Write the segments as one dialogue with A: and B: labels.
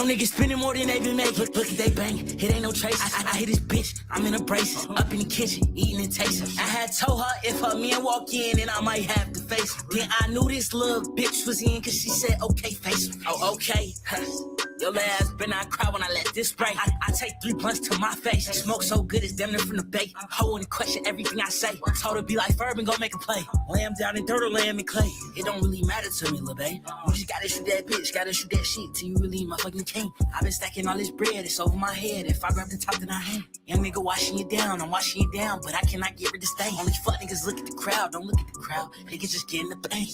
A: niggas spending more than they been making. Look at they banging, it ain't no trace. I hit this bitch, I'm in a braces. Up in the kitchen, eating and tasting. I had told her if her man walk in, then I might have to face him. Then I knew this little bitch was in, cause she said, okay, face him. Oh, okay. Your ass better not cry when I let this spray. I take 3 blunts to my face. Smoke so good it's damn near from the bay. Hoe and question everything I say. Told her be like Ferb and go make a play. Lamb down in dirt or lamb in clay. It don't really matter to me, lil' babe. You just gotta shoot that bitch, gotta shoot that shit till you really my fucking king. I been stacking all this bread, it's over my head. If I grab the top, then I hang. Young nigga washing you down, I'm washing you down, but I cannot get rid of stain. Only fuck niggas look at the crowd, don't look at the crowd. Niggas just get in the pain.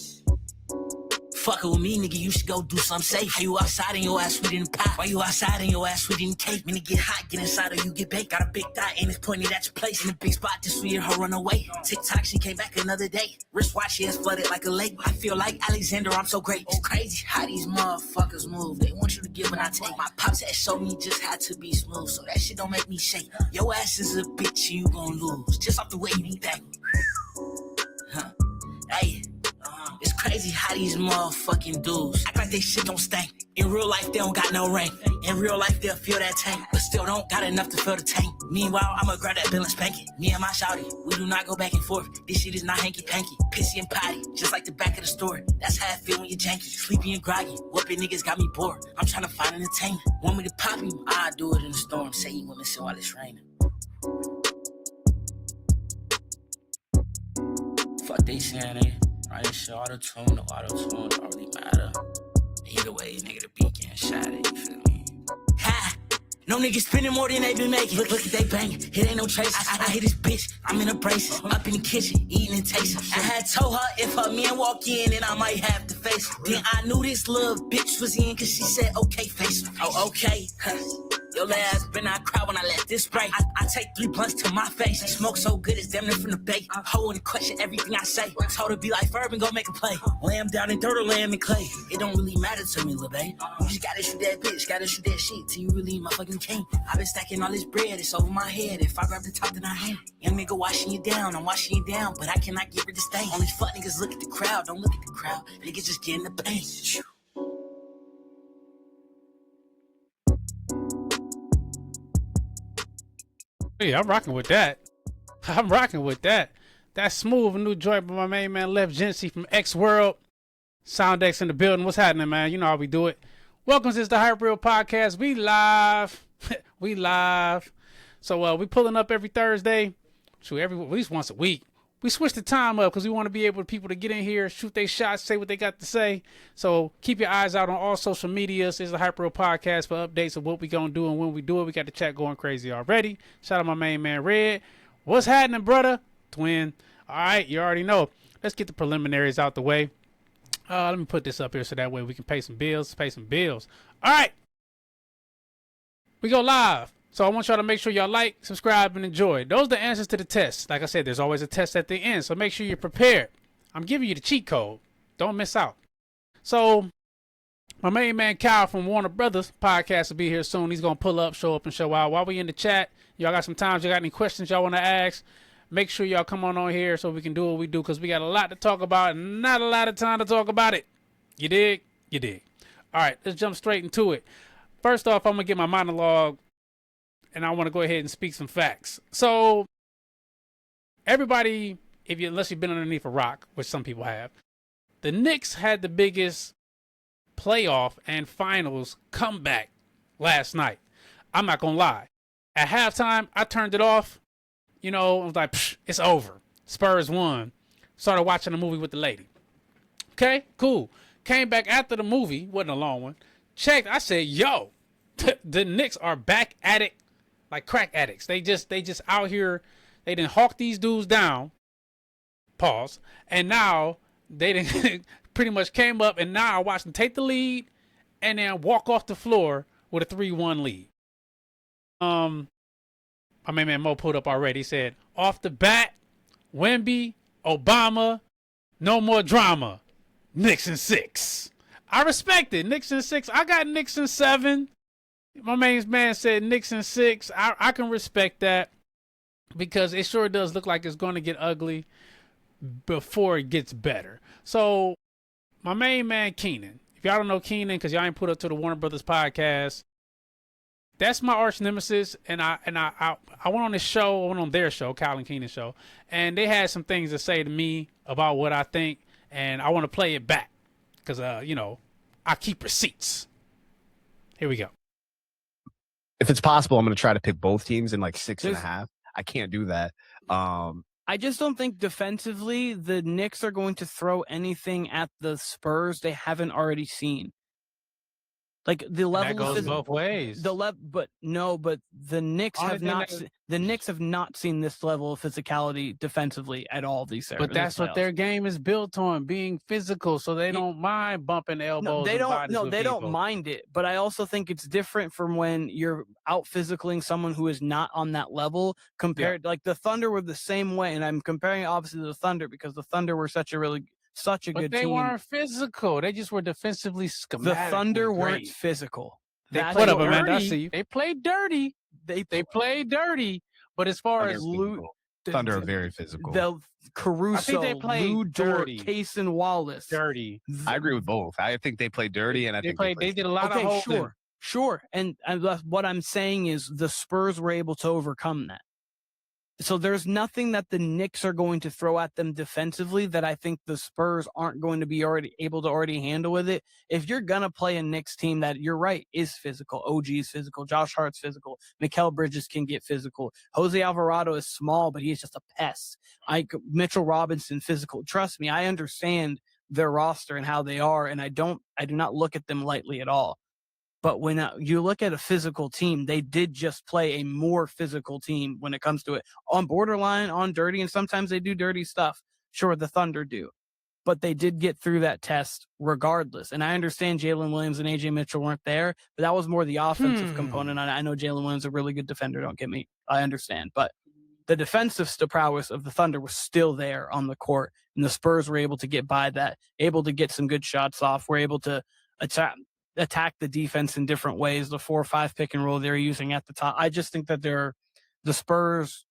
A: Fuckin' with me, nigga, you should go do something safe. How you outside and your ass sweet in the pot? Why you outside and your ass sweet in the cake? When it get hot, get inside or you get baked. Got a big thigh and it's pointed at your place. In a big spot, just sweet her run away. TikTok, she came back another day. Wristwatch, she has flooded like a lake. I feel like Alexander, I'm so great. It's crazy how these motherfuckers move. They want you to give and I take. My pops had showed me just how to be smooth, so that shit don't make me shake. Your ass is a bitch, you gon' lose. Just off the way you think. Hey. It's crazy how these motherfucking dudes act like they shit don't stink. In real life, they don't got no rank. In real life, they'll feel that tank, but still don't got enough to fill the tank. Meanwhile, I'ma grab that bill and spank it. Me and my shawty, we do not go back and forth. This shit is not hanky-panky, pissy and potty, just like the back of the store. That's how I feel when you're janky, sleepy and groggy. Whooping niggas got me bored. I'm trying to find entertainment. Want me to pop you? I do it in the storm. Say you wanna sit while it's raining. Fuck they saying, eh? Right, this shit auto-tune, no auto-tune, don't really matter. Either way, nigga, the beat getting shot at, you feel me? Ha! No niggas spending more than they been making. Look at they banging, it ain't no trace. I hit this bitch, I'm in a braces. Up in the kitchen, eating and tasting. I had told her if her man walk in, then I might have to face him. Then I knew this little bitch was in, cause she said, okay, face him. Oh, okay. Your ass better not cry when I let this spray. I take 3 blunts to my face. Smoke so good it's damn near from the bay. Hoe and question everything I say. Told her be like Ferb and go make a play. Lamb down in dirt or lamb in clay. It don't really matter to me, lil' babe. You just gotta shoot that bitch, gotta shoot that shit till you really my fucking king. I been stacking all this bread, it's over my head. If I grab the top, then I hang. Young nigga washing you down, I'm washing you down, but I cannot get rid of stain. Only fuck niggas look at the crowd, don't look at the crowd. Niggas just get in the pain.
B: Yeah, I'm rocking with that. I'm rocking with that. That's smooth. A new joint by my main man, Left Gency from X World. Soundex in the building. What's happening, man? You know how we do it. Welcome to the Hype Real Podcast. We live. We live. So we pulling up every Thursday. Shoot, at least once a week. We switched the time up because we want to be able for people to get in here, shoot their shots, say what they got to say. So keep your eyes out on all social medias. It's the Hype Real Podcast for updates of what we going to do and when we do it. We got the chat going crazy already. Shout out my main man, Red. What's happening, brother? Twin. All right, you already know. Let's get the preliminaries out the way. Let me put this up here so that way we can pay some bills. All right. We go live. So I want y'all to make sure y'all like, subscribe, and enjoy. Those are the answers to the test. Like I said, there's always a test at the end, so make sure you're prepared. I'm giving you the cheat code. Don't miss out. So my main man, Kyle from Warner Brothers Podcast will be here soon. He's going to pull up, show up, and show out. While we in the chat, y'all got some time. Y'all got any questions y'all want to ask? Make sure y'all come on here so we can do what we do because we got a lot to talk about and not a lot of time to talk about it. You dig? You dig. All right, let's jump straight into it. First off, I'm going to get my monologue. And I want to go ahead and speak some facts. So, everybody, unless you've been underneath a rock, which some people have, the Knicks had the biggest playoff and finals comeback last night. I'm not going to lie. At halftime, I turned it off. You know, I was like, it's over. Spurs won. Started watching a movie with the lady. Okay, cool. Came back after the movie. Wasn't a long one. Checked. I said, yo, the Knicks are back at it. Like crack addicts. They just out here. They didn't hawk these dudes down. Pause. And now they didn't pretty much came up and now I watched them take the lead and then walk off the floor with a 3-1 lead. My main man Mo pulled up already. He said, off the bat, Wemby, Obama, no more drama. Knicks in 6. I respect it. Knicks in 6. I got Knicks in 7. My main man said Knicks in 6. I can respect that because it sure does look like it's going to get ugly before it gets better. So my main man Keenan, If y'all don't know Keenan, because y'all ain't put up to the Warner Brothers podcast, that's my arch nemesis. And I went on this show, I went on their show, Kyle and Keenan's show, and they had some things to say to me about what I think, and I want to play it back because, I keep receipts. Here we go.
C: If it's possible, I'm going to try to pick both teams in like 6.5. I can't do that.
D: I just don't think defensively the Knicks are going to throw anything at the Spurs they haven't already seen. Like the level
B: that goes both ways.
D: But the Knicks the Knicks have not seen this level of physicality defensively at all these series.
B: But that's what their game is built on, being physical, so they don't mind bumping elbows.
D: They don't mind it. But I also think it's different from when you're out physicaling someone who is not on that level compared like the Thunder were the same way, and I'm comparing obviously to the Thunder because the Thunder were such a good team.
B: They weren't physical. They just were defensively schematic.
D: The Thunder weren't physical.
B: They played dirty. They played dirty. They played dirty. But as far as
C: Thunder are very physical.
D: The Caruso,
B: I think they played
D: Lou Dort,
B: dirty.
D: Case and Wallace.
B: Dirty.
C: I agree with both. I think they played dirty, and I think
B: they did a lot of holding.
D: Sure. And what I'm saying is the Spurs were able to overcome that. So there's nothing that the Knicks are going to throw at them defensively that I think the Spurs aren't going to be able to handle with it. If you're going to play a Knicks team that, you're right, is physical, OG is physical, Josh Hart's physical, Mikal Bridges can get physical, Jose Alvarado is small, but he's just a pest. Mitchell Robinson, physical. Trust me, I understand their roster and how they are, and I do not look at them lightly at all. But when you look at a physical team, they did just play a more physical team when it comes to it. On borderline, on dirty, and sometimes they do dirty stuff. Sure, the Thunder do. But they did get through that test regardless. And I understand Jalen Williams and A.J. Mitchell weren't there, but that was more the offensive component. I know Jalen Williams is a really good defender, don't get me. I understand. But the defensive prowess of the Thunder was still there on the court, and the Spurs were able to get by that, able to get some good shots off, were able to attack the defense in different ways, the 4-5 pick and roll they're using at the top. I just think that the Spurs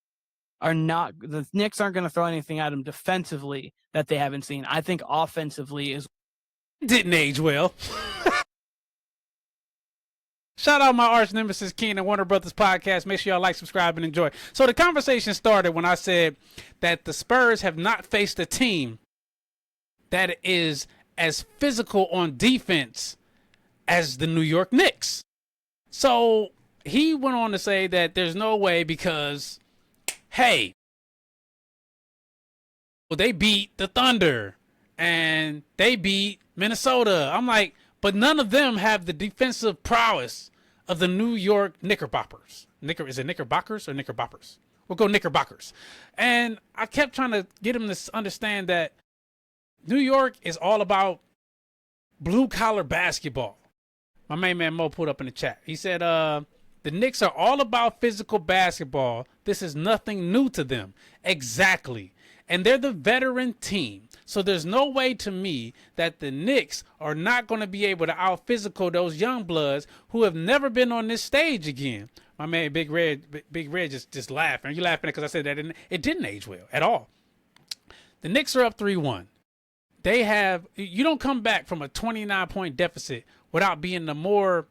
D: are not, the Knicks aren't going to throw anything at them defensively that they haven't seen. I think offensively
B: didn't age well. Shout out my arch nemesis, Keenan, Warner Brothers podcast. Make sure y'all like, subscribe, and enjoy. So the conversation started when I said that the Spurs have not faced a team that is as physical on defense as the New York Knicks. So he went on to say that there's no way because, hey, well, they beat the Thunder and they beat Minnesota. I'm like, but none of them have the defensive prowess of the New York Knickerbockers. Is it Knickerbockers or Knickerboppers? We'll go Knickerbockers. And I kept trying to get him to understand that New York is all about blue-collar basketball. My main man Mo put up in the chat. He said, the Knicks are all about physical basketball. This is nothing new to them. Exactly. And they're the veteran team. So there's no way to me that the Knicks are not going to be able to out-physical those young bloods who have never been on this stage again. My man Big Red just laughing. Are you laughing because I said that it didn't age well at all? The Knicks are up 3-1. You don't come back from a 29-point deficit without being the more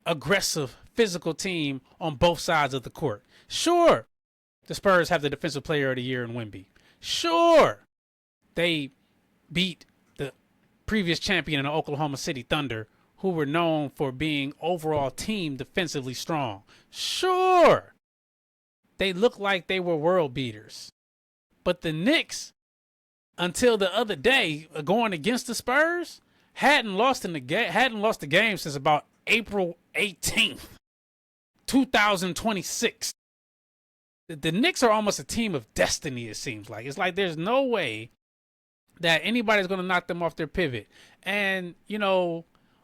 B: aggressive physical team on both sides of the court. Sure, the Spurs have the defensive player of the year in Wemby. Sure, they beat the previous champion in the Oklahoma City Thunder, who were known for being overall team defensively strong. Sure, they look like they were world beaters. But the Knicks, until the other day, going against the Spurs, hadn't lost the game since about April 18th, 2026. The Knicks are almost a team of destiny, it seems like. It's like there's no way that anybody's going to knock them off their pivot. And,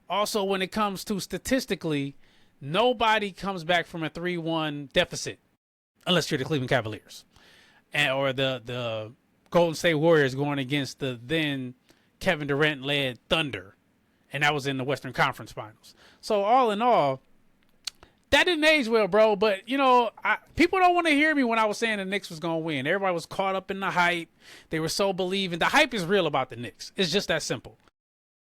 B: also when it comes to statistically, nobody comes back from a 3-1 deficit unless you're the Cleveland Cavaliers or the Golden State Warriors going against the then Kevin Durant-led Thunder, and that was in the Western Conference Finals. So all in all, that didn't age well, bro. But, people don't want to hear me when I was saying the Knicks was going to win. Everybody was caught up in the hype. They were so believing. The hype is real about the Knicks. It's just that simple.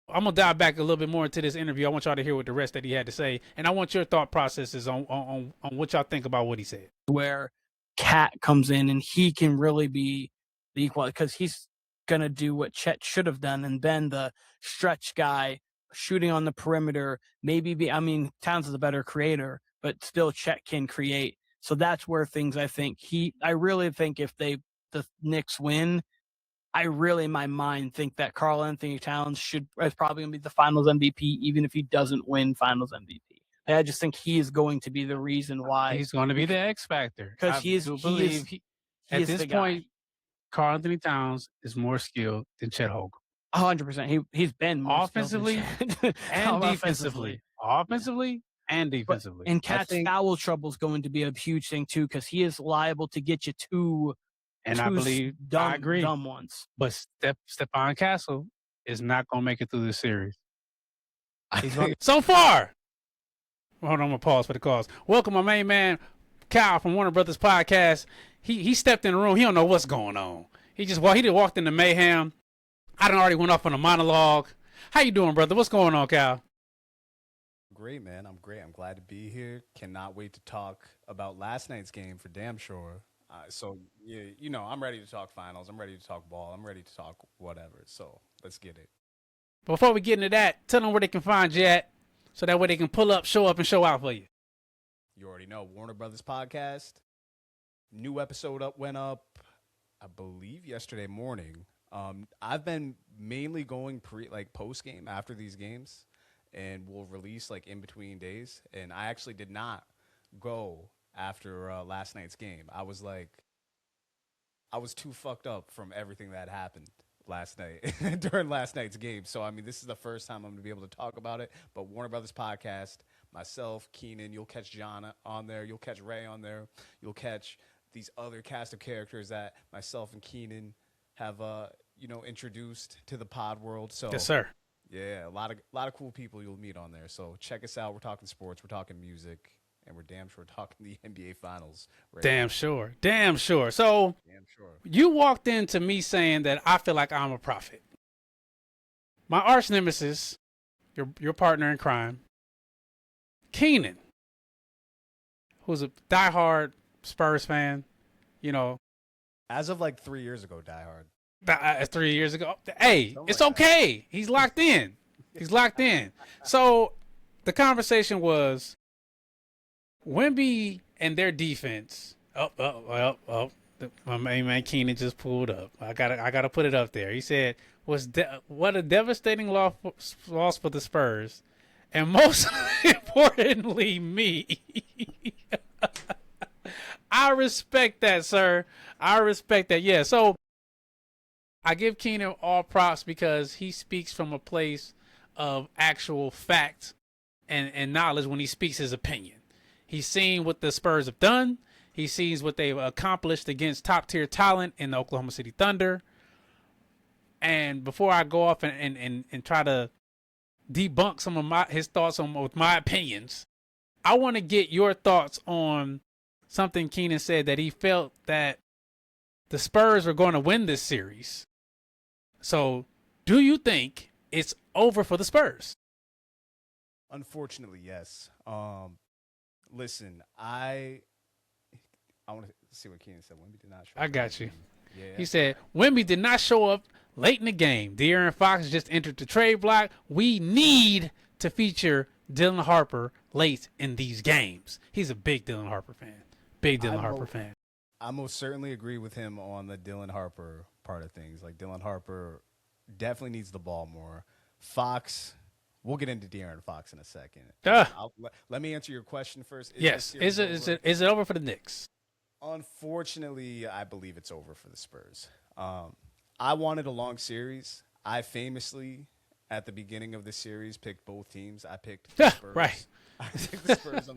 B: I'm gonna dive back a little bit more into this interview. I want y'all to hear what the rest that he had to say, and I want your thought processes on what y'all think about what he said.
D: Where Cat comes in and he can really be the equal, because he's gonna do what Chet should have done and been the stretch guy, shooting on the perimeter. Towns is a better creator, but still Chet can create. So that's where things I really think if the Knicks win, I really in my mind think that Karl Anthony Towns is probably gonna be the Finals MVP, even if he doesn't win Finals MVP. I just think he is going to be the reason why
B: He's going to be the X factor
D: because
B: at this point, Karl Anthony Towns is more skilled than Chet Holmgren.
D: 100%. He's been more
B: offensively and defensively. Offensively and defensively.
D: And Cat's foul trouble is going to be a huge thing too, because he is liable to get you two.
B: And I believe I agree.
D: Dumb ones.
B: But Stephon Castle is not going to make it through this series. So far. Hold on, I'm going to pause for the calls. Welcome my main man, Kyle from Warner Brothers Podcast. He stepped in the room. He don't know what's going on. He walked into mayhem. I done already went off on a monologue. How you doing, brother? What's going on, Kyle?
C: Great, man. I'm great. I'm glad to be here. Cannot wait to talk about last night's game for damn sure. I'm ready to talk finals. I'm ready to talk ball. I'm ready to talk whatever. So let's get it.
B: Before we get into that, tell them where they can find you at, so that way they can pull up, show up, and show out for you.
C: You already know, Warner Brothers Podcast. New episode went up, I believe, yesterday morning. I've been mainly going post game after these games, and we'll release in between days. And I actually did not go after last night's game. I was too fucked up from everything that happened last night during last night's game. So, this is the first time I'm going to be able to talk about it. But Warner Brothers Podcast, myself, Keenan, you'll catch John on there. You'll catch Ray on there. You'll catch these other cast of characters that myself and Keenan have, introduced to the pod world. So,
B: yes, sir.
C: Yeah, a lot of cool people you'll meet on there. So check us out. We're talking sports. We're talking music. And we're damn sure talking the NBA Finals. Right
B: Damn sure. So, you walked into me saying that I feel like I'm a prophet. My arch nemesis, your partner in crime, Keenan, who's a diehard Spurs fan,
C: as of 3 years ago, diehard.
B: 3 years ago. Hey, it's okay. He's locked in. So the conversation was Wemby and their defense. My main man Keenan just pulled up. I gotta put it up there. He said, what a devastating loss for the Spurs. And most importantly, me. I respect that, sir. I respect that. Yeah, so I give Keenan all props because he speaks from a place of actual fact and knowledge when he speaks his opinion. He's seen what the Spurs have done. He sees what they've accomplished against top-tier talent in the Oklahoma City Thunder. And before I go off and try to debunk some of his thoughts with my opinions, I want to get your thoughts on something Keenan said, that he felt that the Spurs were going to win this series. So, do you think it's over for the Spurs?
C: Unfortunately, yes. Listen, I want to see what Keenan said. Wemby did not show up.
B: I got you.
C: Yeah.
B: He said, Wemby did not show up late in the game. De'Aaron Fox just entered the trade block. We need to feature Dylan Harper late in these games. He's a big Dylan Harper fan.
C: I most certainly agree with him on the Dylan Harper part of things. Dylan Harper definitely needs the ball more. Fox, we'll get into De'Aaron Fox in a second. Let me answer your question first.
B: Yes. Is it over for the Knicks?
C: Unfortunately, I believe it's over for the Spurs. I wanted a long series. I famously, at the beginning of the series, picked both teams. I picked the Spurs.
B: Right.
C: I picked the Spurs on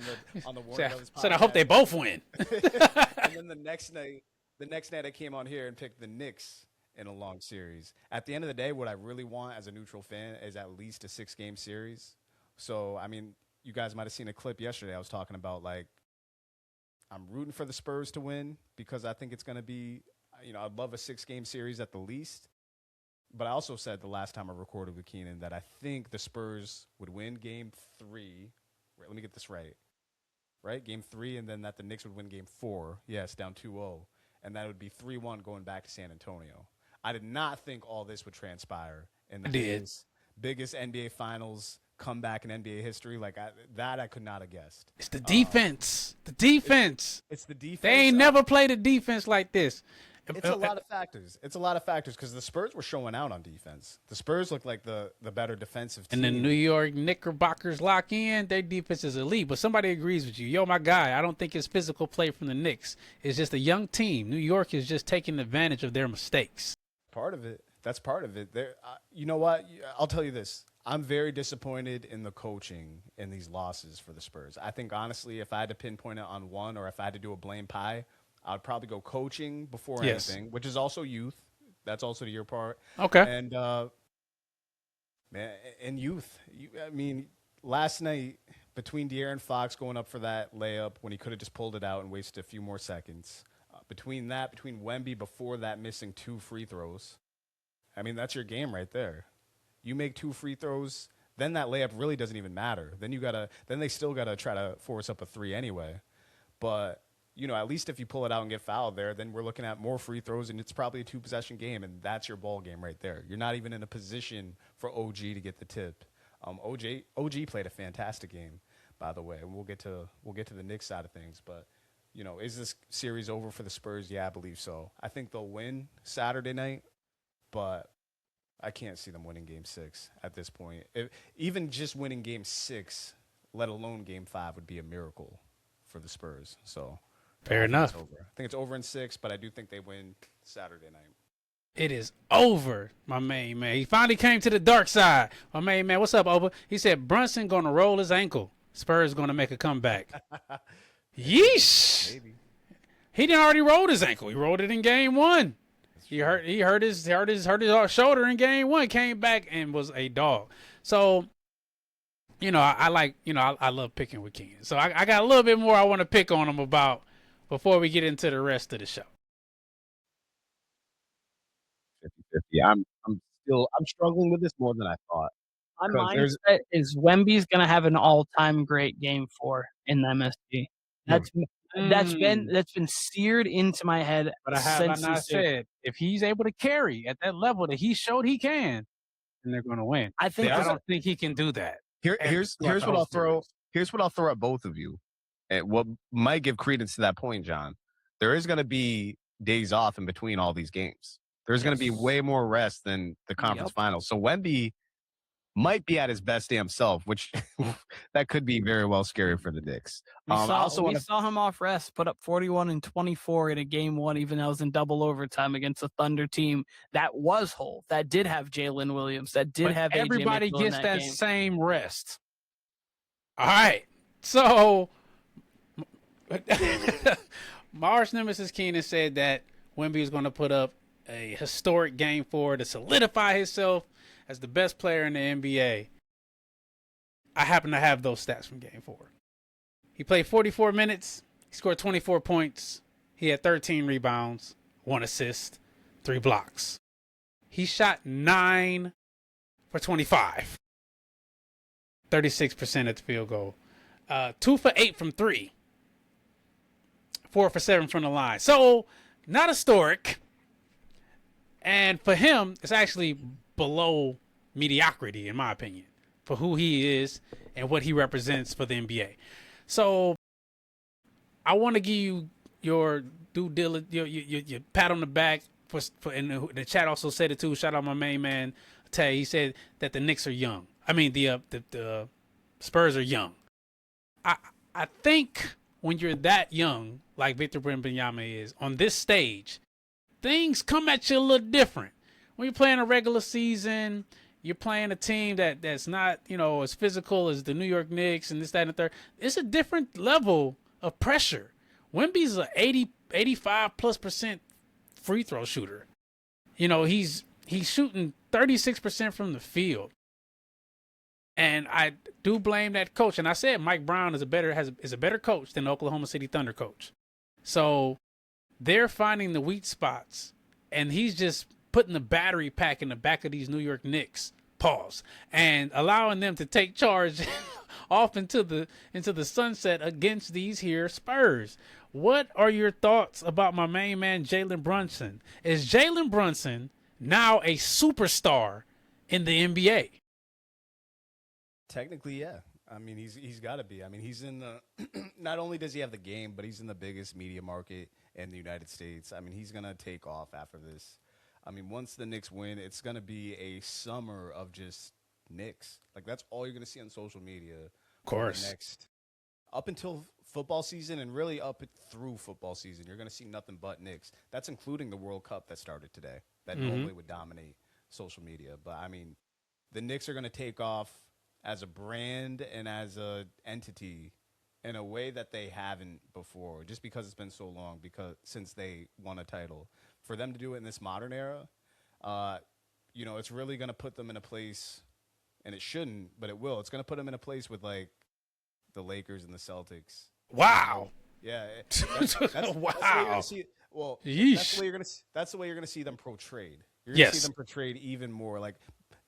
C: the Warner Brothers podcast.
B: Said I hope they both win.
C: And then the next night I came on here and picked the Knicks in a long series. At the end of the day, what I really want as a neutral fan is at least a 6-game series. So, you guys might have seen a clip yesterday. I was talking about, I'm rooting for the Spurs to win because I think it's going to be, I'd love a 6-game series at the least. But I also said the last time I recorded with Keenan that I think the Spurs would win Game 3. Wait, let me get this right. Right? Game 3, and then that the Knicks would win Game 4. Yes, down 2-0. And that would be 3-1 going back to San Antonio. I did not think all this would transpire in the biggest NBA Finals comeback in NBA history. Like I could not have guessed.
B: It's the defense. The defense.
C: It's the defense.
B: They ain't never played a defense like this.
C: It's a lot of factors. It's a lot of factors because the Spurs were showing out on defense. The Spurs look like the better defensive team.
B: And the New York Knickerbockers lock in. Their defense is elite. But somebody agrees with you. Yo, my guy, I don't think it's physical play from the Knicks. It's just a young team. New York is just taking advantage of their mistakes.
C: Part of it. That's part of it. You know what? I'll tell you this. I'm very disappointed in the coaching in these losses for the Spurs. I think, honestly, if I had to pinpoint it on one or if I had to do a blame pie, I'd probably go coaching before anything, which is also youth. That's also to your part.
B: Okay.
C: And, man, and youth. I mean, last night, between De'Aaron Fox going up for that layup when he could have just pulled it out and wasted a few more seconds, between Wemby before that missing 2 free throws, I mean, that's your game right there. You make 2 free throws, then that layup really doesn't even matter. Then they still gotta try to force up a 3 anyway. But you know, at least if you pull it out and get fouled there, then we're looking at more free throws, and it's probably a 2-possession game, and that's your ball game right there. You're not even in a position for OG to get the tip. OG played a fantastic game, by the way. And we'll get to the Knicks side of things, but you know, is this series over for the Spurs? Yeah, I believe so. I think they'll win Saturday night, but I can't see them winning Game 6 at this point. Even just winning Game 6, let alone Game 5, would be a miracle for the Spurs. So
B: fair enough.
C: I think it's over in 6, but I do think they win Saturday night.
B: It is over, my main man. He finally came to the dark side. My main man, what's up, Oba? He said Brunson going to roll his ankle. Spurs going to make a comeback. Yeesh.
C: Maybe.
B: He didn't already roll his ankle. He rolled it in Game 1. He hurt his shoulder in Game 1. Came back and was a dog. So, you know, I love picking with Keenan. So I got a little bit more I want to pick on him about before we get into the rest of the show.
E: 50-50. I'm struggling with this more than I thought.
D: My mindset is Wemby's going to have an all-time great Game 4 in the MSG. That's been seared into my head.
B: But I said if he's able to carry at that level that he showed he can, then they're going to win. I don't think he can do that.
E: Here's what I'll throw. Here's what I'll throw at both of you. And what might give credence to that point, John. There is going to be days off in between all these games. There's going to be way more rest than the conference finals. So Wemby might be at his best damn self, which that could be very well scary for the Knicks.
D: We saw him off rest, put up 41 and 24 in a Game 1, even though it was in double overtime against a Thunder team that was whole, that did have Jalen Williams, that did have AJ
B: everybody
D: Mitchell
B: gets
D: in
B: that
D: game.
B: same rest. All right, so my arch nemesis Keenan said that Wemby is going to put up a historic Game 4 to solidify himself as the best player in the NBA. I happen to have those stats from Game 4. He played 44 minutes. He scored 24 points. He had 13 rebounds, 1 assist, 3 blocks. He shot 9 for 25. 36% at the field goal. 2 for 8 from 3. 4 for 7 from the line. So, not historic. And for him, it's actually below mediocrity, in my opinion, for who he is and what he represents for the NBA. So I want to give you your due diligence, your pat on the back. And the chat also said it too. Shout out my main man, Tay. He said that the Knicks are young. I mean, the Spurs are young. I think when you're that young, like Victor Wembanyama is, on this stage, things come at you a little different. When you're playing a regular season, you're playing a team that's not, as physical as the New York Knicks and this, that, and the third. It's a different level of pressure. Wemby's a 85+% free throw shooter. He's shooting 36% from the field. And I do blame that coach. And I said Mike Brown is a better coach than the Oklahoma City Thunder coach. So they're finding the weak spots, and he's just putting the battery pack in the back of these New York Knicks, pause, and allowing them to take charge off into the sunset against these here Spurs. What are your thoughts about my main man Jalen Brunson? Is Jalen Brunson now a superstar in the NBA?
C: Technically, yeah. I mean, he's got to be. I mean, he's in the not only does he have the game, but he's in the biggest media market in the United States. I mean, he's going to take off after this. I mean, once the Knicks win, it's going to be a summer of just Knicks. Like, that's all you're going to see on social media.
B: Of course.
C: Next, up until football season and really up through football season, you're going to see nothing but Knicks. That's including the World Cup that started today. That normally would dominate social media. But, I mean, the Knicks are going to take off as a brand and as a entity in a way that they haven't before, just because it's been so long since they won a title. For them to do it in this modern era, it's really going to put them in a place, and it shouldn't, but it will. It's going to put them in a place with, like, the Lakers and the Celtics.
B: Wow.
C: Yeah. That's wow. That's the way you're gonna see it. Well, that's the way you're going to see them portrayed. You're going to see them portrayed even more. Like,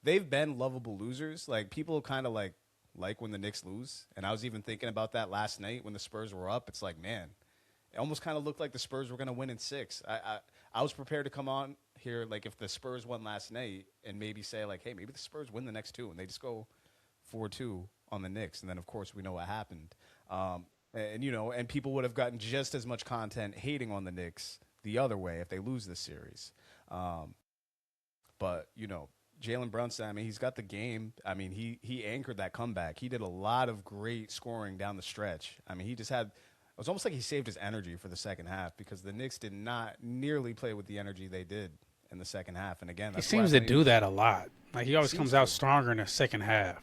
C: they've been lovable losers. Like, people kind of like when the Knicks lose. And I was even thinking about that last night when the Spurs were up. It's like, man, it almost kind of looked like the Spurs were going to win in 6. I was prepared to come on here, like, if the Spurs won last night and maybe say, like, hey, maybe the Spurs win the next 2 and they just go 4-2 on the Knicks. And then, of course, we know what happened. And people would have gotten just as much content hating on the Knicks the other way if they lose this series. But, Jalen Brunson, I mean, he's got the game. I mean, he anchored that comeback. He did a lot of great scoring down the stretch. I mean, it was almost like he saved his energy for the second half because the Knicks did not nearly play with the energy they did in the second half. And again,
B: he seems to do that a lot. Like, he always comes out stronger in the second half.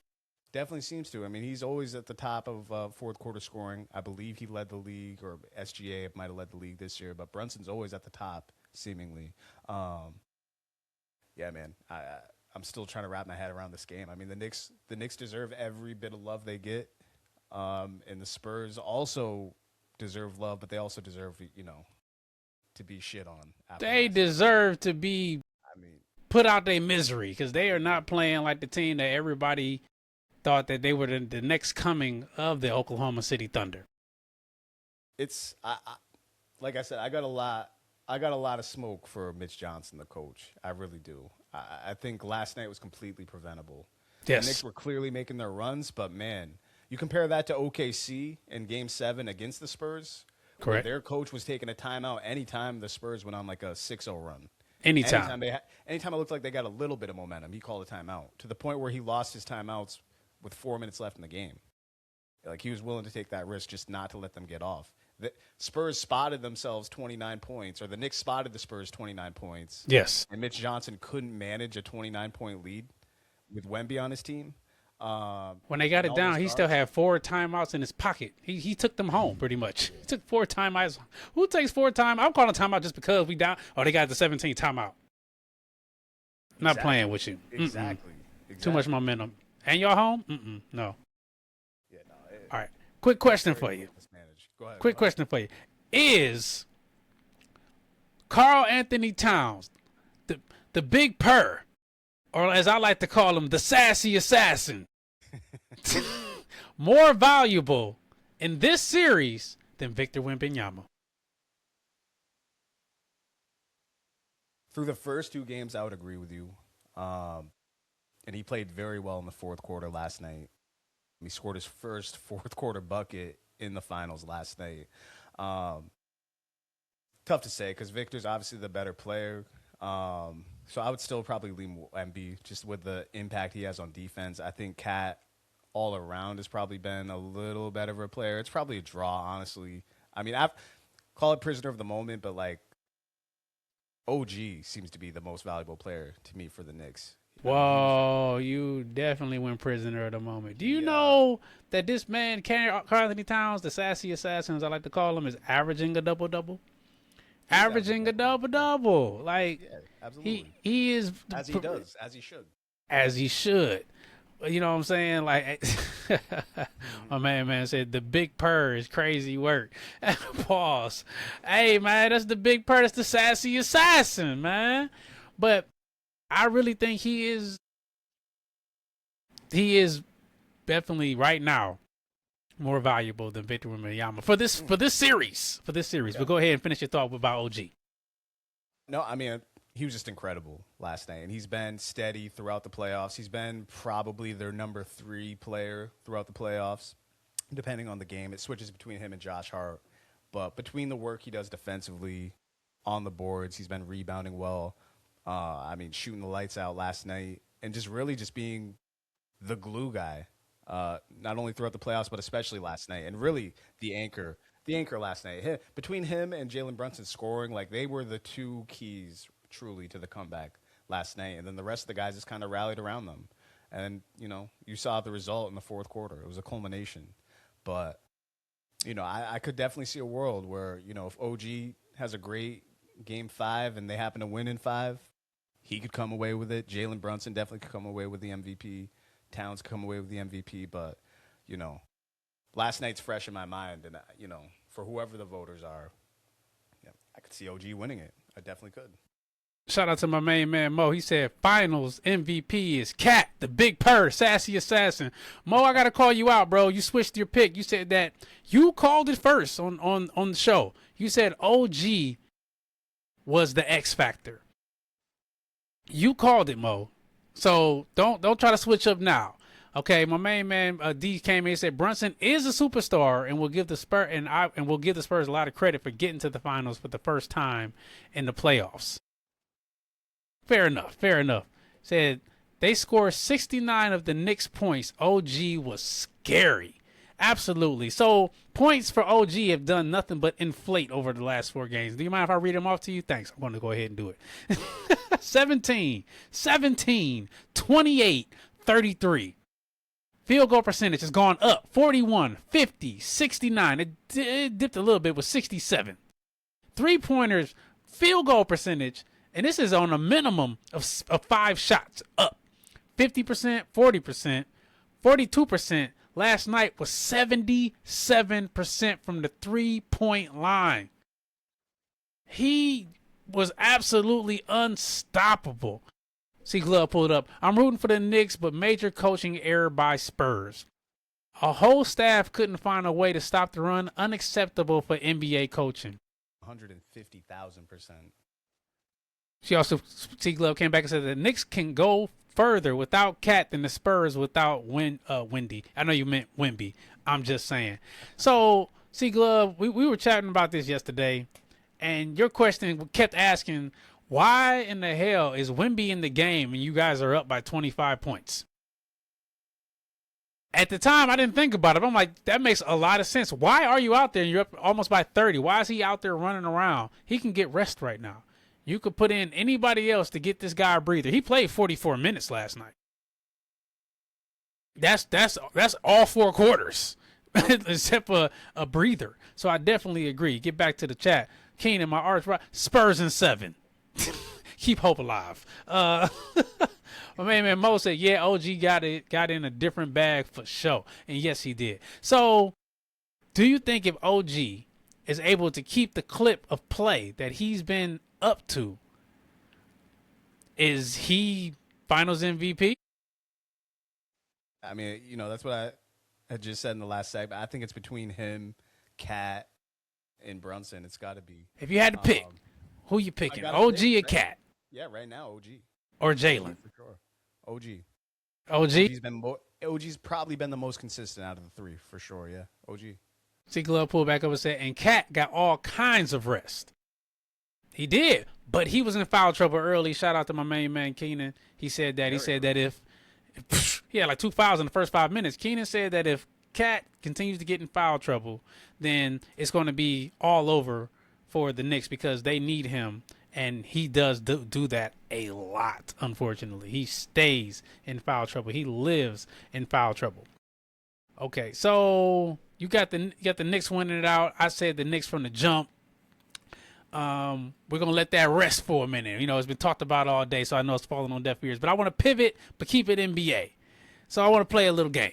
C: Definitely seems to. I mean, he's always at the top of fourth quarter scoring. I believe he led the league, or SGA might have led the league this year, but Brunson's always at the top, seemingly. Yeah, man. I'm still trying to wrap my head around this game. I mean, the Knicks deserve every bit of love they get, and the Spurs also deserve love, but they also deserve, to be shit on.
B: They deserve to be put out their misery because they are not playing like the team that everybody thought that they were the next coming of the Oklahoma City Thunder.
C: It's like I said, I got a lot of smoke for Mitch Johnson, the coach. I really do. I think last night was completely preventable.
B: Yes.
C: The Knicks were clearly making their runs, but, man, you compare that to OKC in Game 7 against the Spurs.
B: Correct.
C: Their coach was taking a timeout anytime the Spurs went on like a 6-0 run.
B: Anytime
C: it looked like they got a little bit of momentum, he called a timeout, to the point where he lost his timeouts with 4 minutes left in the game. Like, he was willing to take that risk just not to let them get off. The Spurs spotted themselves 29 points, or the Knicks spotted the Spurs 29 points.
B: Yes.
C: And Mitch Johnson couldn't manage a 29-point lead with Wemby on his team.
B: When they got it down, he still had 4 timeouts in his pocket. He took them home, pretty much. He took 4 timeouts. Who takes 4 timeouts? I'm calling timeout just because we down. Oh, they got the 17th timeout. Not playing with you.
C: Exactly.
B: Too much momentum. And y'all home? No.
C: Yeah, no.
B: All right. Quick question for you.
C: Go ahead.
B: Quick question for you. Is Karl Anthony Towns, the big purr, or as I like to call him, the sassy assassin, more valuable in this series than Victor Wembanyama?
C: Through the first 2 games, I would agree with you. And he played very well in the fourth quarter last night. He scored his first fourth quarter bucket in the finals last night. Tough to say because Victor's obviously the better player. So I would still probably lean Embiid just with the impact he has on defense. I think Cat all around has probably been a little better of a player. It's probably a draw, honestly. I mean, I call it prisoner of the moment, but, like, OG seems to be the most valuable player to me for the Knicks.
B: Whoa, you definitely went prisoner of the moment. Do you know that this man, Karl Anthony Towns, the sassy assassin, as I like to call him, is averaging a double-double? Averaging a double-double. Like,
C: yeah, absolutely.
B: He is.
C: As he does, as he should.
B: As he should. You know what I'm saying? Like, my man said the big purr is crazy work. Pause. Hey, man, that's the big purr. That's the sassy assassin, man. But I really think he is definitely right now more valuable than Victor Wembanyama for this series.
C: Yeah.
B: But go ahead and finish your thought about OG.
C: No, I mean, he was just incredible last night, and he's been steady throughout the playoffs. He's been probably their number 3 player throughout the playoffs, depending on the game. It switches between him and Josh Hart. But between the work he does defensively, on the boards, he's been rebounding well. I mean, shooting the lights out last night, and just really just being the glue guy, not only throughout the playoffs, but especially last night. And really the anchor last night. Between him and Jalen Brunson scoring, like, they were the 2 keys truly to the comeback last night. And then the rest of the guys just kind of rallied around them. And, you know, you saw the result in the fourth quarter. It was a culmination. But, you know, I could definitely see a world where, you know, if OG has a great game 5 and they happen to win in 5, he could come away with it. Jalen Brunson definitely could come away with the MVP. Towns could come away with the MVP. But, you know, last night's fresh in my mind. And, you know, for whoever the voters are, yeah, I could see OG winning it. I definitely could.
B: Shout out to my main man, Mo. He said finals MVP is Cat, the big purr, sassy assassin. Mo, I got to call you out, bro. You switched your pick. You said that you called it first on the show. You said OG was the X factor. You called it, Mo. So don't try to switch up now. Okay, my main man D came in and said Brunson is a superstar and will give the Spurs a lot of credit for getting to the finals for the first time in the playoffs. Fair enough. Said they scored 69 of the Knicks points. OG was scary. Absolutely. So points for OG have done nothing but inflate over the last 4 games. Do you mind if I read them off to you? Thanks. I'm going to go ahead and do it. 17, 28, 33. Field goal percentage has gone up. 41, 50, 69. It dipped a little bit with 67. 3-pointers, field goal percentage, and this is on a minimum of 5 shots, up 50%, 40%, 42%. Last night was 77% from the 3-point line. He was absolutely unstoppable. See, Glove pulled up. I'm rooting for the Knicks, but major coaching error by Spurs. A whole staff couldn't find a way to stop the run. Unacceptable for NBA coaching.
C: 150,000%.
B: She also, T Glove came back and said the Knicks can go further without Cat than the Spurs without Wendy. I know you meant Wemby. I'm just saying. So, C Glove, we were chatting about this yesterday, and your question kept asking, why in the hell is Wemby in the game and you guys are up by 25 points? At the time, I didn't think about it. I'm like, that makes a lot of sense. Why are you out there and you're up almost by 30? Why is he out there running around? He can get rest right now. You could put in anybody else to get this guy a breather. He played 44 minutes last night. That's all 4 quarters, except for a breather. So I definitely agree. Get back to the chat. Keenan, my arch right. Spurs in 7. Keep hope alive. My man Mo said, yeah, OG got in a different bag for sure. And yes, he did. So do you think if OG is able to keep the clip of play that he's been up to, is he finals MVP?
C: I mean, you know, that's what I had just said in the last segment. I think it's between him, Cat, and Brunson. It's got to be.
B: If you had to pick, who you picking? OG or Cat?
C: Yeah, right now, OG.
B: Or Jalen?
C: For sure. OG.
B: OG?
C: OG's probably been the most consistent out of the 3, for sure, yeah. OG.
B: See, Glove pulled back up and said, and Cat got all kinds of rest. He did, but he was in foul trouble early. Shout out to my main man, Keenan. He said that. He said that if he had like 2 fouls in the first 5 minutes, Keenan said that if Cat continues to get in foul trouble, then it's going to be all over for the Knicks because they need him, and he does do that a lot, unfortunately. He stays in foul trouble. He lives in foul trouble. Okay, so you got the Knicks winning it out. I said the Knicks from the jump. We're going to let that rest for a minute. You know, it's been talked about all day, so I know it's falling on deaf ears. But I want to pivot, but keep it NBA. So I want to play a little game.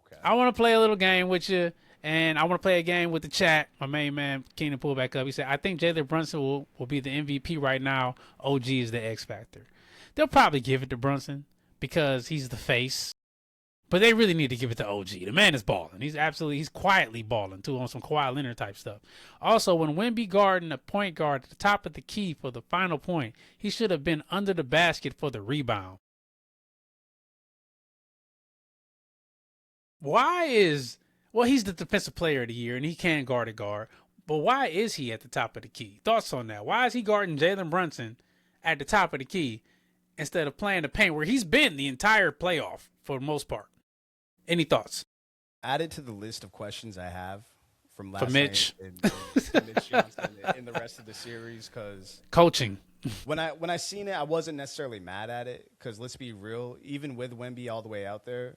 B: Okay. I want to play a little game with you, and I want to play a game with the chat. My main man, Keenan, pulled back up. He said, I think Jalen Brunson will be the MVP right now. OG is the X factor. They'll probably give it to Brunson because he's the face. But they really need to give it to OG. The man is balling. He's quietly balling too on some Kawhi Leonard type stuff. Also, when Wemby guarding a point guard at the top of the key for the final point, he should have been under the basket for the rebound. He's the defensive player of the year and he can guard a guard. But why is he at the top of the key? Thoughts on that? Why is he guarding Jalen Brunson at the top of the key instead of playing the paint where he's been the entire playoff for the most part? Any thoughts?
C: Added to the list of questions I have from last
B: For Mitch.
C: night and Mitch Johnson in the rest of the series, because
B: Coaching.
C: when I seen it, I wasn't necessarily mad at it, because let's be real, even with Wemby all the way out there,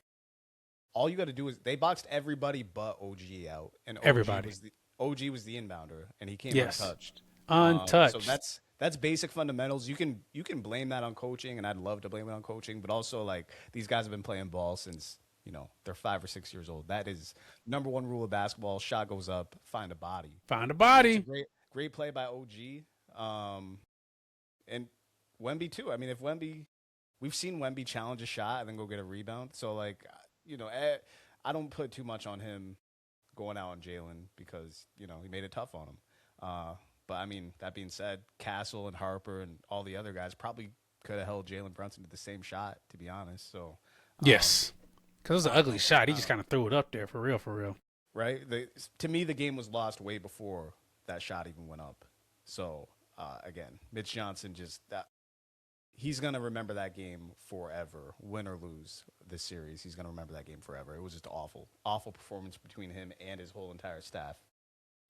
C: all you got to do is they boxed everybody but OG out, and OG was the inbounder, and he came untouched.
B: Untouched.
C: So that's basic fundamentals. You can blame that on coaching, and I'd love to blame it on coaching, but also like these guys have been playing ball since they're 5 or 6 years old. That is number one rule of basketball. Shot goes up, find a body.
B: Find a body.
C: It's a great play by OG, and Wemby too. I mean, we've seen Wemby challenge a shot and then go get a rebound. So like, I don't put too much on him going out on Jalen because he made it tough on him. But I mean, that being said, Castle and Harper and all the other guys probably could have held Jalen Brunson to the same shot, to be honest. So
B: yes, because it was an ugly shot. He just kind of threw it up there for real.
C: Right. To me, the game was lost way before that shot even went up. So again, Mitch Johnson he's gonna remember that game forever, win or lose this series. He's gonna remember that game forever. It was just awful performance between him and his whole entire staff.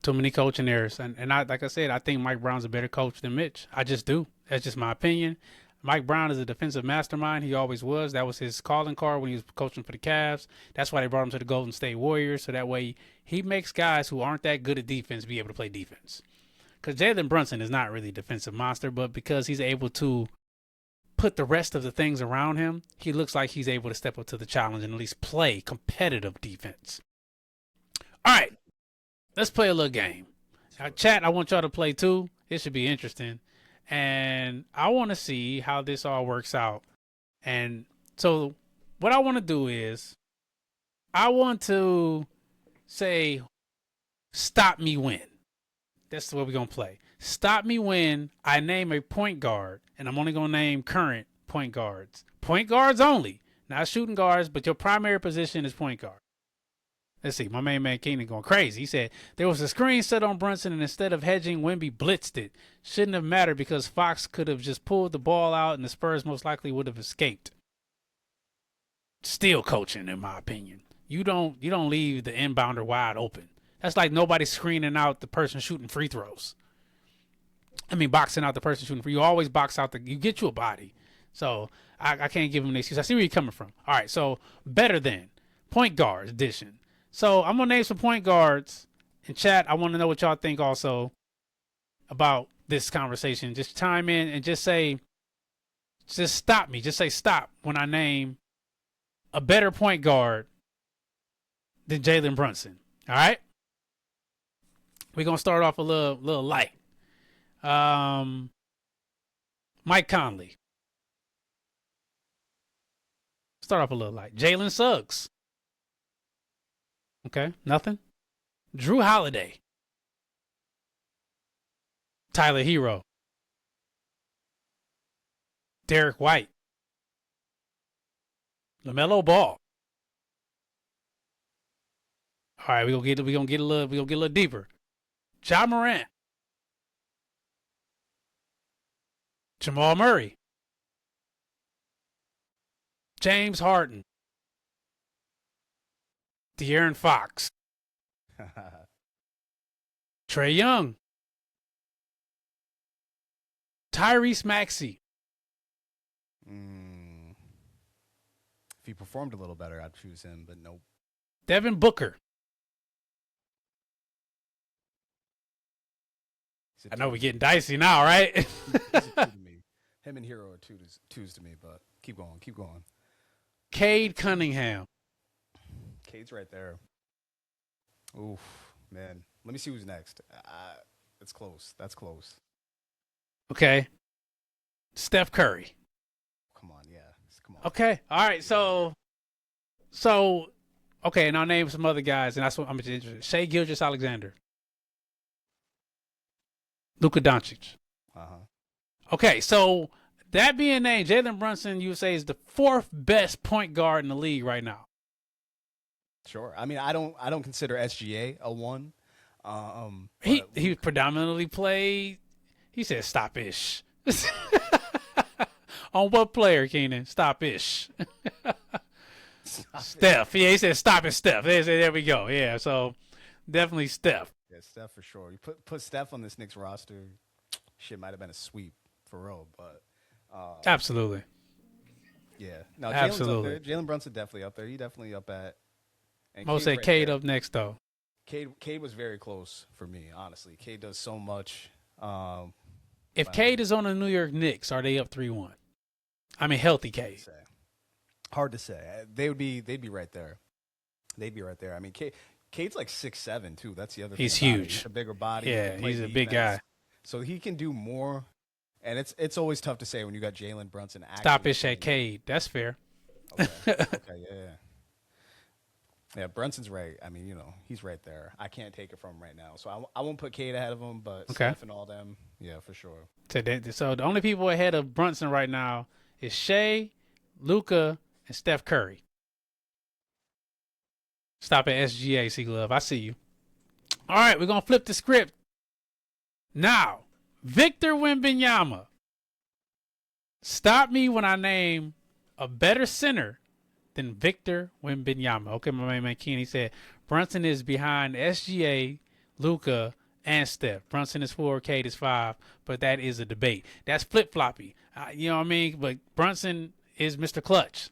C: Too
B: many coaching errors, and like I said, I think Mike Brown's a better coach than Mitch. I just do. That's just my opinion. Mike Brown is a defensive mastermind. He always was. That was his calling card when he was coaching for the Cavs. That's why they brought him to the Golden State Warriors, so that way he makes guys who aren't that good at defense be able to play defense. Because Jalen Brunson is not really a defensive monster, but because he's able to put the rest of the things around him, he looks like he's able to step up to the challenge and at least play competitive defense. All right, let's play a little game. Now, chat, I want y'all to play too. It should be interesting. And I want to see how this all works out. And so what I want to do is I want to say, stop me when. That's what we're going to play. Stop me when I name a point guard, and I'm only going to name current point guards. Point guards only, not shooting guards, but your primary position is point guard. Let's see, my main man Keenan going crazy. He said, there was a screen set on Brunson, and instead of hedging, Wemby blitzed it. Shouldn't have mattered because Fox could have just pulled the ball out, and the Spurs most likely would have escaped. Still coaching, in my opinion. You don't leave the inbounder wide open. That's like nobody screening out the person shooting free throws. I mean, boxing out the person shooting free. You always box out you get you a body. So I can't give him an excuse. I see where you're coming from. All right, so better than point guard edition. So I'm going to name some point guards. In chat, I want to know what y'all think also about this conversation. Just chime in and just stop me. Just say stop when I name a better point guard than Jalen Brunson. All right? We're going to start off a little light. Mike Conley. Start off a little light. Jalen Suggs. Okay, nothing. Drew Holiday. Tyler Hero. Derek White. LaMelo Ball. All right, we're gonna get a little deeper. Ja Morant. Jamal Murray. James Harden. De'Aaron Fox. Trae Young. Tyrese Maxey.
C: If he performed a little better, I'd choose him, but nope.
B: Devin Booker. I know we're getting dicey now, right?
C: He's a two to me. Him and Hero are twos to me, but keep going.
B: Cade Cunningham.
C: Cade's right there. Oof, man. Let me see who's next. It's close. That's close.
B: Okay. Steph Curry.
C: Come on.
B: Okay. All right. So, okay, and I'll name some other guys, and that's what I'm interested in. Shai Gilgeous-Alexander. Luka Doncic. Okay, so that being named, Jalen Brunson, you would say, is the 4th best point guard in the league right now.
C: Sure. I mean, I don't consider SGA a 1.
B: He predominantly played. He said stop-ish. On what player, Keenan? Stop-ish. Steph. Yeah, he said stop it, Steph. There we go. Yeah, so definitely Steph.
C: Yeah, Steph for sure. You put Steph on this Knicks roster, shit might have been a sweep for real, but
B: absolutely.
C: Yeah. No,
B: absolutely.
C: Jalen Brunson definitely up there. He definitely up at.
B: Most say Cade up next though.
C: Cade was very close for me, honestly. Cade does so much.
B: If Cade is on the New York Knicks, are they up 3-1? I mean, healthy Cade.
C: Hard to say. They'd be right there. They'd be right there. I mean, Cade's like 6'7" too. That's the other thing.
B: He's huge.
C: He's a bigger body.
B: Yeah, he's a big guy.
C: So he can do more. And it's always tough to say when you got Jalen Brunson.
B: Stop-ish at Cade. That's fair.
C: Okay, yeah. Yeah, Brunson's right. I mean, he's right there. I can't take it from him right now. So I won't put Cade ahead of him, but Steph and all them, yeah, for sure.
B: So the only people ahead of Brunson right now is Shai, Luka, and Steph Curry. Stop at SGA, C-Glove. I see you. All right, we're going to flip the script. Now, Victor Wembanyama. Stop me when I name a better center than Victor Wembanyama. Okay, my man Keenan, he said Brunson is behind SGA, Luka, and Steph. Brunson is 4, Cade is 5, but that is a debate. That's flip-floppy. You know what I mean? But Brunson is Mr. Clutch.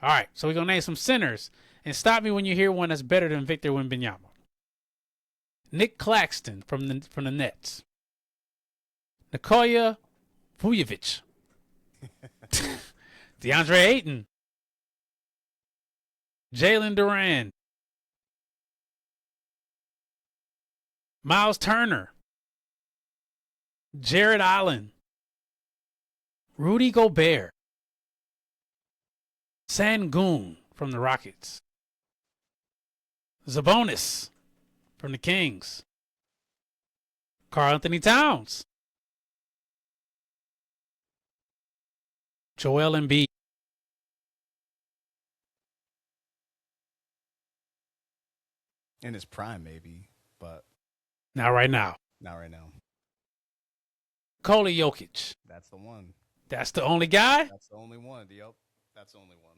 B: All right, so we're going to name some centers. And stop me when you hear one that's better than Victor Wembanyama. Nick Claxton from the Nets. Nikola Vujovic. DeAndre Ayton. Jalen Duran. Miles Turner. Jared Allen. Rudy Gobert. Sengun from the Rockets. Sabonis from the Kings. Karl Anthony Towns. Joel Embiid.
C: In his prime, maybe, but
B: not right now.
C: Not right now.
B: Nikola Jokic.
C: That's the one.
B: That's the only guy?
C: That's the only one. Yep. That's the only one.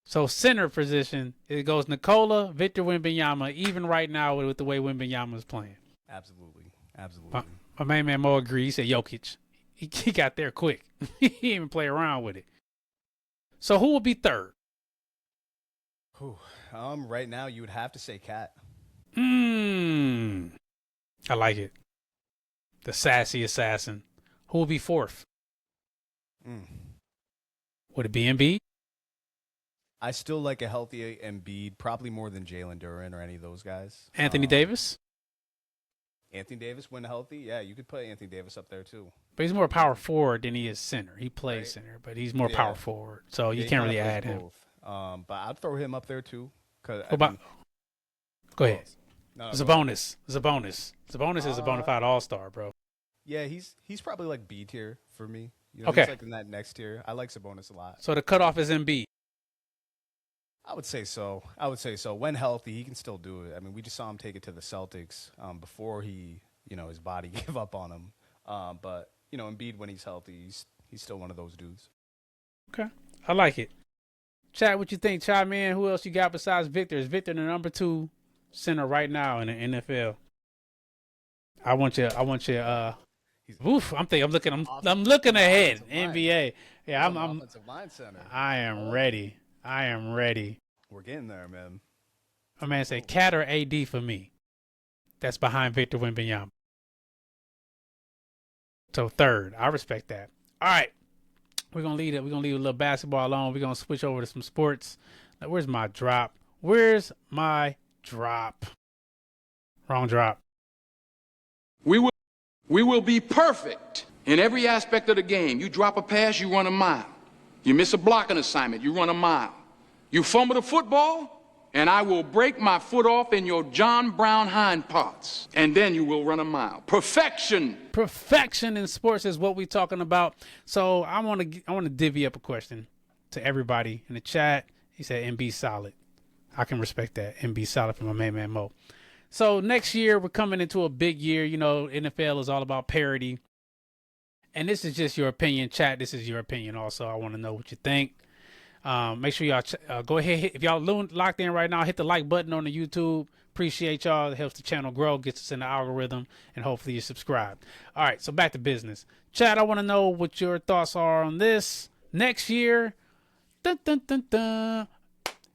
C: So
B: center position, it goes Nikola, Victor Wembanyama, even right now with the way Wembanyama is playing.
C: Absolutely.
B: My main man Mo agreed. He said Jokic. He got there quick. He didn't even play around with it. So who will be third?
C: Right now you would have to say Cat.
B: I like it. The sassy assassin. Who will be fourth? Would it be Embiid?
C: I still like a healthy Embiid, probably more than Jalen Duran or any of those guys.
B: Anthony Davis?
C: Anthony Davis, when healthy, yeah, you could put Anthony Davis up there too.
B: But he's more power forward than he is center. He plays center, but he's more power forward, so you can't really add him.
C: But I'd throw him up there too.
B: Go ahead. No, Sabonis. Sabonis is a bona fide all-star, bro.
C: Yeah, he's probably like B tier for me. He's like in that next tier. I like Sabonis a lot.
B: So the cutoff is Embiid.
C: I would say so. When healthy, he can still do it. I mean, we just saw him take it to the Celtics before he, his body gave up on him. But Embiid, when he's healthy, he's still one of those dudes.
B: Okay, I like it. Chat, what you think? Chime in. Who else you got besides Victor? Is Victor the number 2 center right now in the NFL? I want you. Oof! I'm looking ahead. NBA. Yeah, I'm
C: offensive line center.
B: I am ready.
C: We're getting there, man.
B: My man said Cat or AD for me. That's behind Victor Wembanyama. So third. I respect that. All right. We're gonna leave a little basketball alone. We're gonna switch over to some sports. Now, where's my drop? Wrong drop.
F: We will be perfect in every aspect of the game. You drop a pass, you run a mile. You miss a blocking assignment, you run a mile. You fumble the football, and I will break my foot off in your John Brown hind parts, and then you will run a mile. Perfection.
B: Perfection in sports is what we're talking about. So I want to divvy up a question to everybody in the chat. He said MB solid. I can respect that. MB solid from my main man Mo. So next year we're coming into a big year. You know, NFL is all about parity. And this is just your opinion, chat. This is your opinion also. I want to know what you think. Make sure y'all go ahead. If y'all locked in right now, hit the like button on the YouTube. Appreciate y'all. It helps the channel grow, gets us in the algorithm, and hopefully you subscribe. All right, so back to business. Chat, I want to know what your thoughts are on this. Next year, dun, dun, dun, dun,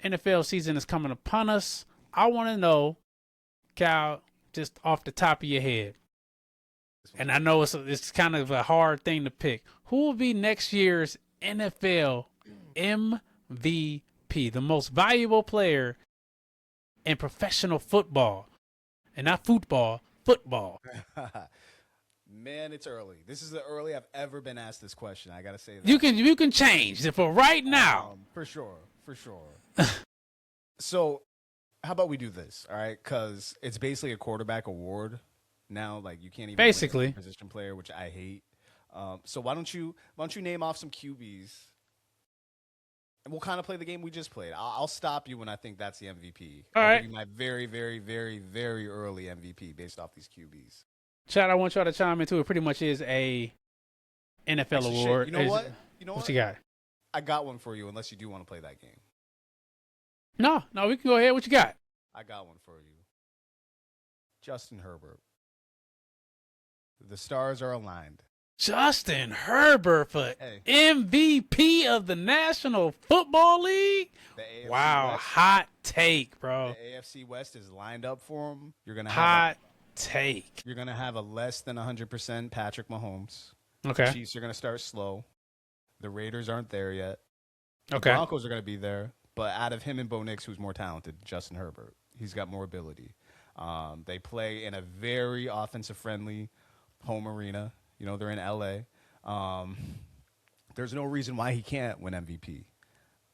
B: NFL season is coming upon us. I want to know, Cal, just off the top of your head, and I know it's kind of a hard thing to pick, who will be next year's NFL MVP, the most valuable player in professional football, and not football.
C: Man, it's early. This is the early I've ever been asked this question. I gotta say that.
B: You can change it for right now.
C: For sure. So, how about we do this? All right, because it's basically a quarterback award now. Like you can't even
B: basically
C: win a position player, which I hate. So why don't you name off some QBs? And we'll kind of play the game we just played. I'll stop you when I think that's the MVP.
B: All right.
C: Give you my very, very, very, very early MVP based off these QBs.
B: Chad, I want y'all to chime into it. Pretty much is a NFL award.
C: You know what?
B: What you got?
C: I got one for you, unless you do want to play that game.
B: No, we can go ahead. What you got?
C: I got one for you. Justin Herbert. The stars are aligned.
B: Justin Herbert for MVP of the National Football League? Wow,
C: West.
B: hot take, bro.
C: The AFC West is lined up for him. You're gonna
B: have take.
C: You're gonna have a less than 100% Patrick Mahomes.
B: Okay.
C: The Chiefs are gonna start slow. The Raiders aren't there yet. The
B: Okay.
C: Broncos are gonna be there, but out of him and Bo Nix, who's more talented? Justin Herbert. He's got more ability. They play in a very offensive-friendly home arena. You know, they're in L.A. There's no reason why he can't win MVP.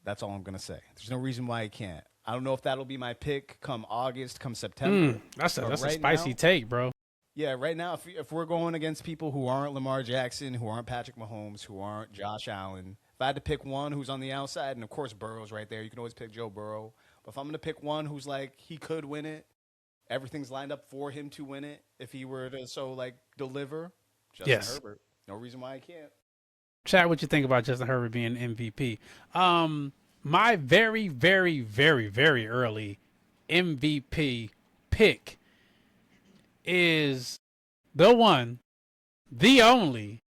C: That's all I'm going to say. There's no reason why he can't. I don't know if that'll be my pick come August, come September.
B: That's a spicy take, bro.
C: Yeah, right now, if we're going against people who aren't Lamar Jackson, who aren't Patrick Mahomes, who aren't Josh Allen, if I had to pick one who's on the outside, and of course Burrow's right there. You can always pick Joe Burrow. But if I'm going to pick one who's like he could win it, everything's lined up for him to win it if he were to deliver. Justin Herbert. No reason why I can't.
B: Chad, what you think about Justin Herbert being MVP? My very, very, very, very early MVP pick is the one, the only,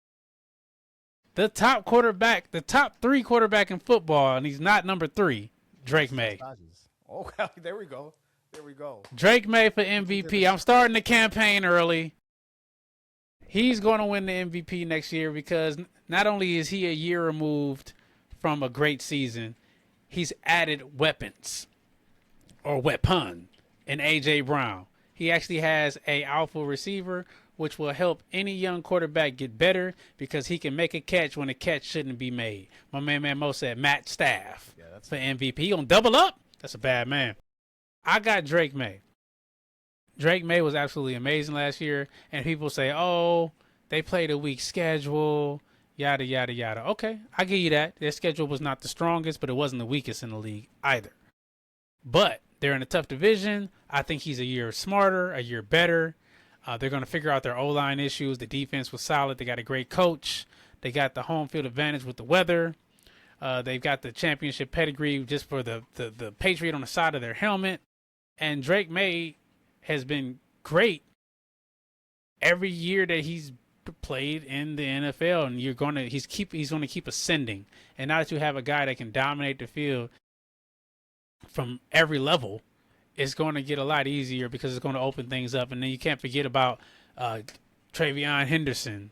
B: the top quarterback, the top 3 quarterback in football, and he's not number 3, Drake May.
C: Oh, there we go.
B: Drake May for MVP. I'm starting the campaign early. He's going to win the MVP next year because not only is he a year removed from a great season, he's added weapons or weapon in A.J. Brown. He actually has a alpha receiver, which will help any young quarterback get better because he can make a catch when a catch shouldn't be made. My man Mo said Matt Staff for MVP. He going to double up? That's a bad man. I got Drake May. Drake May was absolutely amazing last year, and people say, oh, they played a weak schedule, yada, yada, yada. Okay, I give you that. Their schedule was not the strongest, but it wasn't the weakest in the league either. But they're in a tough division. I think he's a year smarter, a year better. They're going to figure out their O-line issues. The defense was solid. They got a great coach. They got the home field advantage with the weather. They've got the championship pedigree just for the Patriot on the side of their helmet. And Drake May has been great every year that he's played in the NFL, and he's going to keep ascending. And now that you have a guy that can dominate the field from every level, it's going to get a lot easier because it's going to open things up. And then you can't forget about Travion Henderson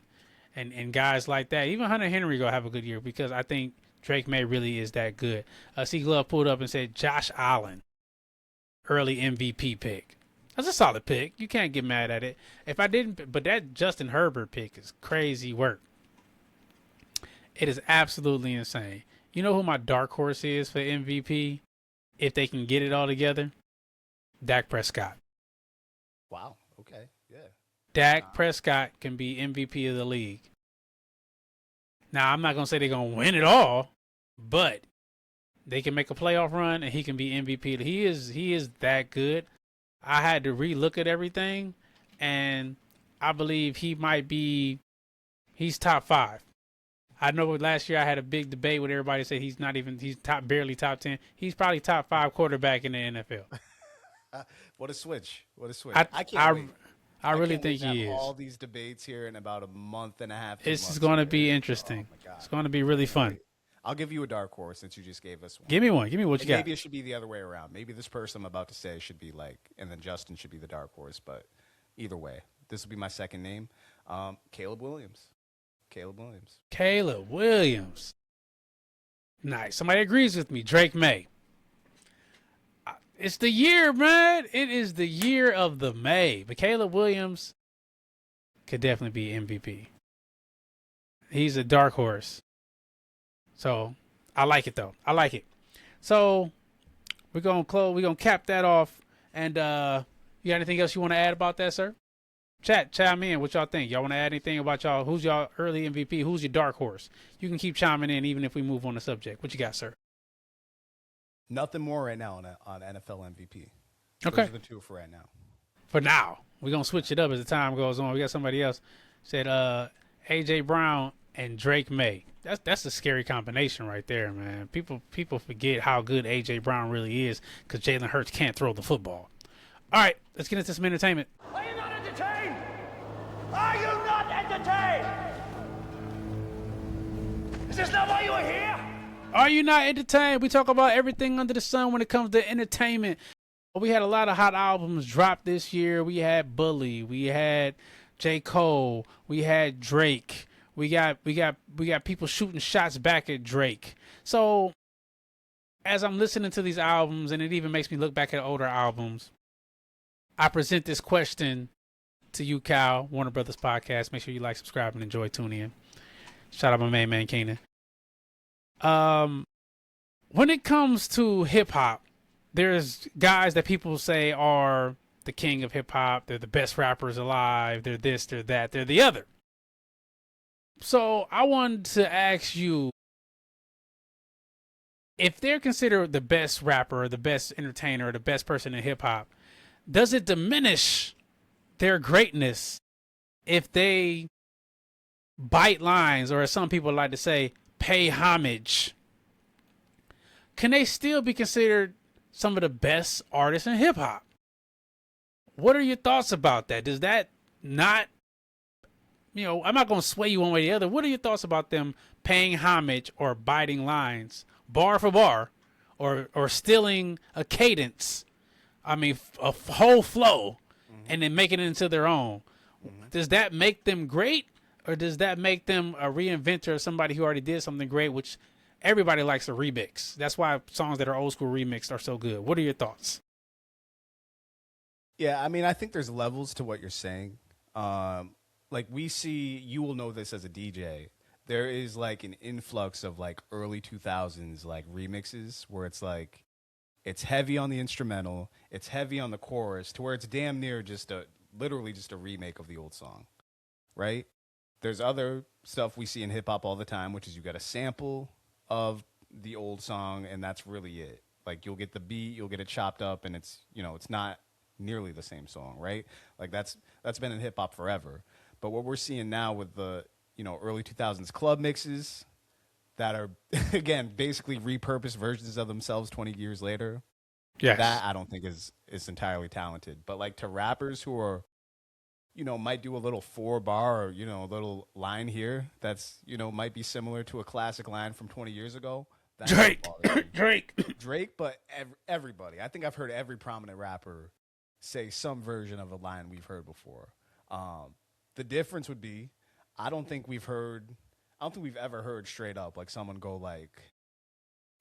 B: and guys like that. Even Hunter Henry going to have a good year because I think Drake May really is that good. C Glove pulled up and said Josh Allen, early MVP pick. That's a solid pick. You can't get mad at it. If I didn't, but that Justin Herbert pick is crazy work. It is absolutely insane. You know who my dark horse is for MVP? If they can get it all together, Dak Prescott.
C: Wow. Okay. Yeah.
B: Dak Prescott can be MVP of the league. Now, I'm not going to say they're going to win it all, but they can make a playoff run and he can be MVP. He is that good. I had to relook at everything, and I believe he's top 5. I know last year I had a big debate with everybody say he's barely top 10. He's probably top 5 quarterback in the NFL.
C: What a switch. What a switch.
B: I
C: can't wait.
B: I really
C: can't wait
B: think
C: to have
B: he is.
C: all these debates here in about a month and a half.
B: This is going to be interesting.
C: Oh, my God.
B: It's going to be really fun.
C: I'll give you a dark horse since you just gave us one.
B: Give me one. Give me what you got.
C: Maybe it should be the other way around. Maybe this person I'm about to say should be like, and then Justin should be the dark horse. But either way, this will be my second name. Caleb Williams. Caleb Williams.
B: Caleb Williams. Nice. Somebody agrees with me. Drake May. It's the year, man. It is the year of the May. But Caleb Williams could definitely be MVP. He's a dark horse. So I like it though. I like it. So we're gonna close. We're gonna cap that off. And you got anything else you want to add about that, sir? Chime in. What y'all think? Y'all want to add anything about y'all? Who's y'all early MVP? Who's your dark horse? You can keep chiming in even if we move on the subject. What you got, sir?
C: Nothing more right now on NFL MVP.
B: Okay.
C: Those are the two for right now.
B: For now, we're gonna switch it up as the time goes on. We got somebody else said AJ Brown and Drake May. That's a scary combination right there, man. People forget how good AJ Brown really is because Jalen Hurts can't throw the football. All right, let's get into some entertainment.
G: Are you not entertained? Are you not entertained? Is this not why you are here?
B: Are you not entertained? We talk about everything under the sun when it comes to entertainment. We had a lot of hot albums drop this year. We had Bully. We had J. Cole. We had Drake. We got people shooting shots back at Drake. So as I'm listening to these albums, and it even makes me look back at older albums, I present this question to you, Kyle, Warner Brothers Podcast. Make sure you like, subscribe, and enjoy tuning in. Shout out my main man, Keenan. When it comes to hip hop, there's guys that people say are the king of hip hop. They're the best rappers alive. They're this, they're that, they're the other. So I wanted to ask you, if they're considered the best rapper or the best entertainer or the best person in hip hop, does it diminish their greatness if they bite lines, or as some people like to say, pay homage? Can they still be considered some of the best artists in hip hop? What are your thoughts about that? Does that not, I'm not going to sway you one way or the other. What are your thoughts about them paying homage or biting lines, bar for bar, or stealing a cadence? I mean, a whole flow, and then making it into their own. Does that make them great, or does that make them a reinventor of somebody who already did something great, which everybody likes a remix? That's why songs that are old school remixed are so good. What are your thoughts?
C: Yeah, I mean, I think there's levels to what you're saying. Like we see, you will know this as a DJ. There is like an influx of like early 2000s like remixes where it's like, it's heavy on the instrumental, it's heavy on the chorus, to where it's damn near literally just a remake of the old song, right? There's other stuff we see in hip hop all the time, which is you got a sample of the old song, and that's really it. Like you'll get the beat, you'll get it chopped up, and it's not nearly the same song, right? Like that's been in hip hop forever. But what we're seeing now with the early 2000s club mixes that are again basically repurposed versions of themselves 20 years later.
B: Yes.
C: That I don't think is entirely talented. But like to rappers who are might do a little 4-bar or a little line here that's might be similar to a classic line from 20 years ago. Drake, but everybody. I think I've heard every prominent rapper say some version of a line we've heard before. The difference would be, I don't think we've ever heard straight up like someone go like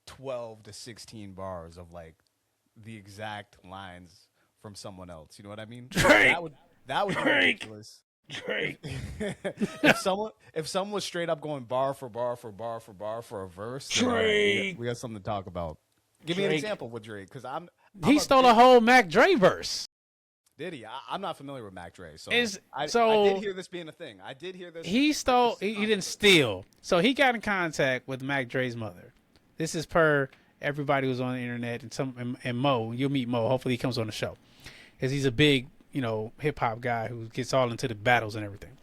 C: 12 to 16 bars of like the exact lines from someone else. You know what I mean?
B: Drake!
C: That would be ridiculous.
B: Drake.
C: if someone was straight up going bar for bar for bar for bar for a verse, then,
B: Drake.
C: we got something to talk about. Give me an
B: Drake.
C: example with Drake, because I'm
B: He stole a whole Mac Dre verse.
C: Did he? I'm not familiar with Mac Dre, so I did hear this being a thing. I did hear this.
B: He stole. He didn't steal. So he got in contact with Mac Dre's mother. This is per everybody who's on the internet and Mo. You'll meet Mo. Hopefully he comes on the show, because he's a big hip hop guy who gets all into the battles and everything.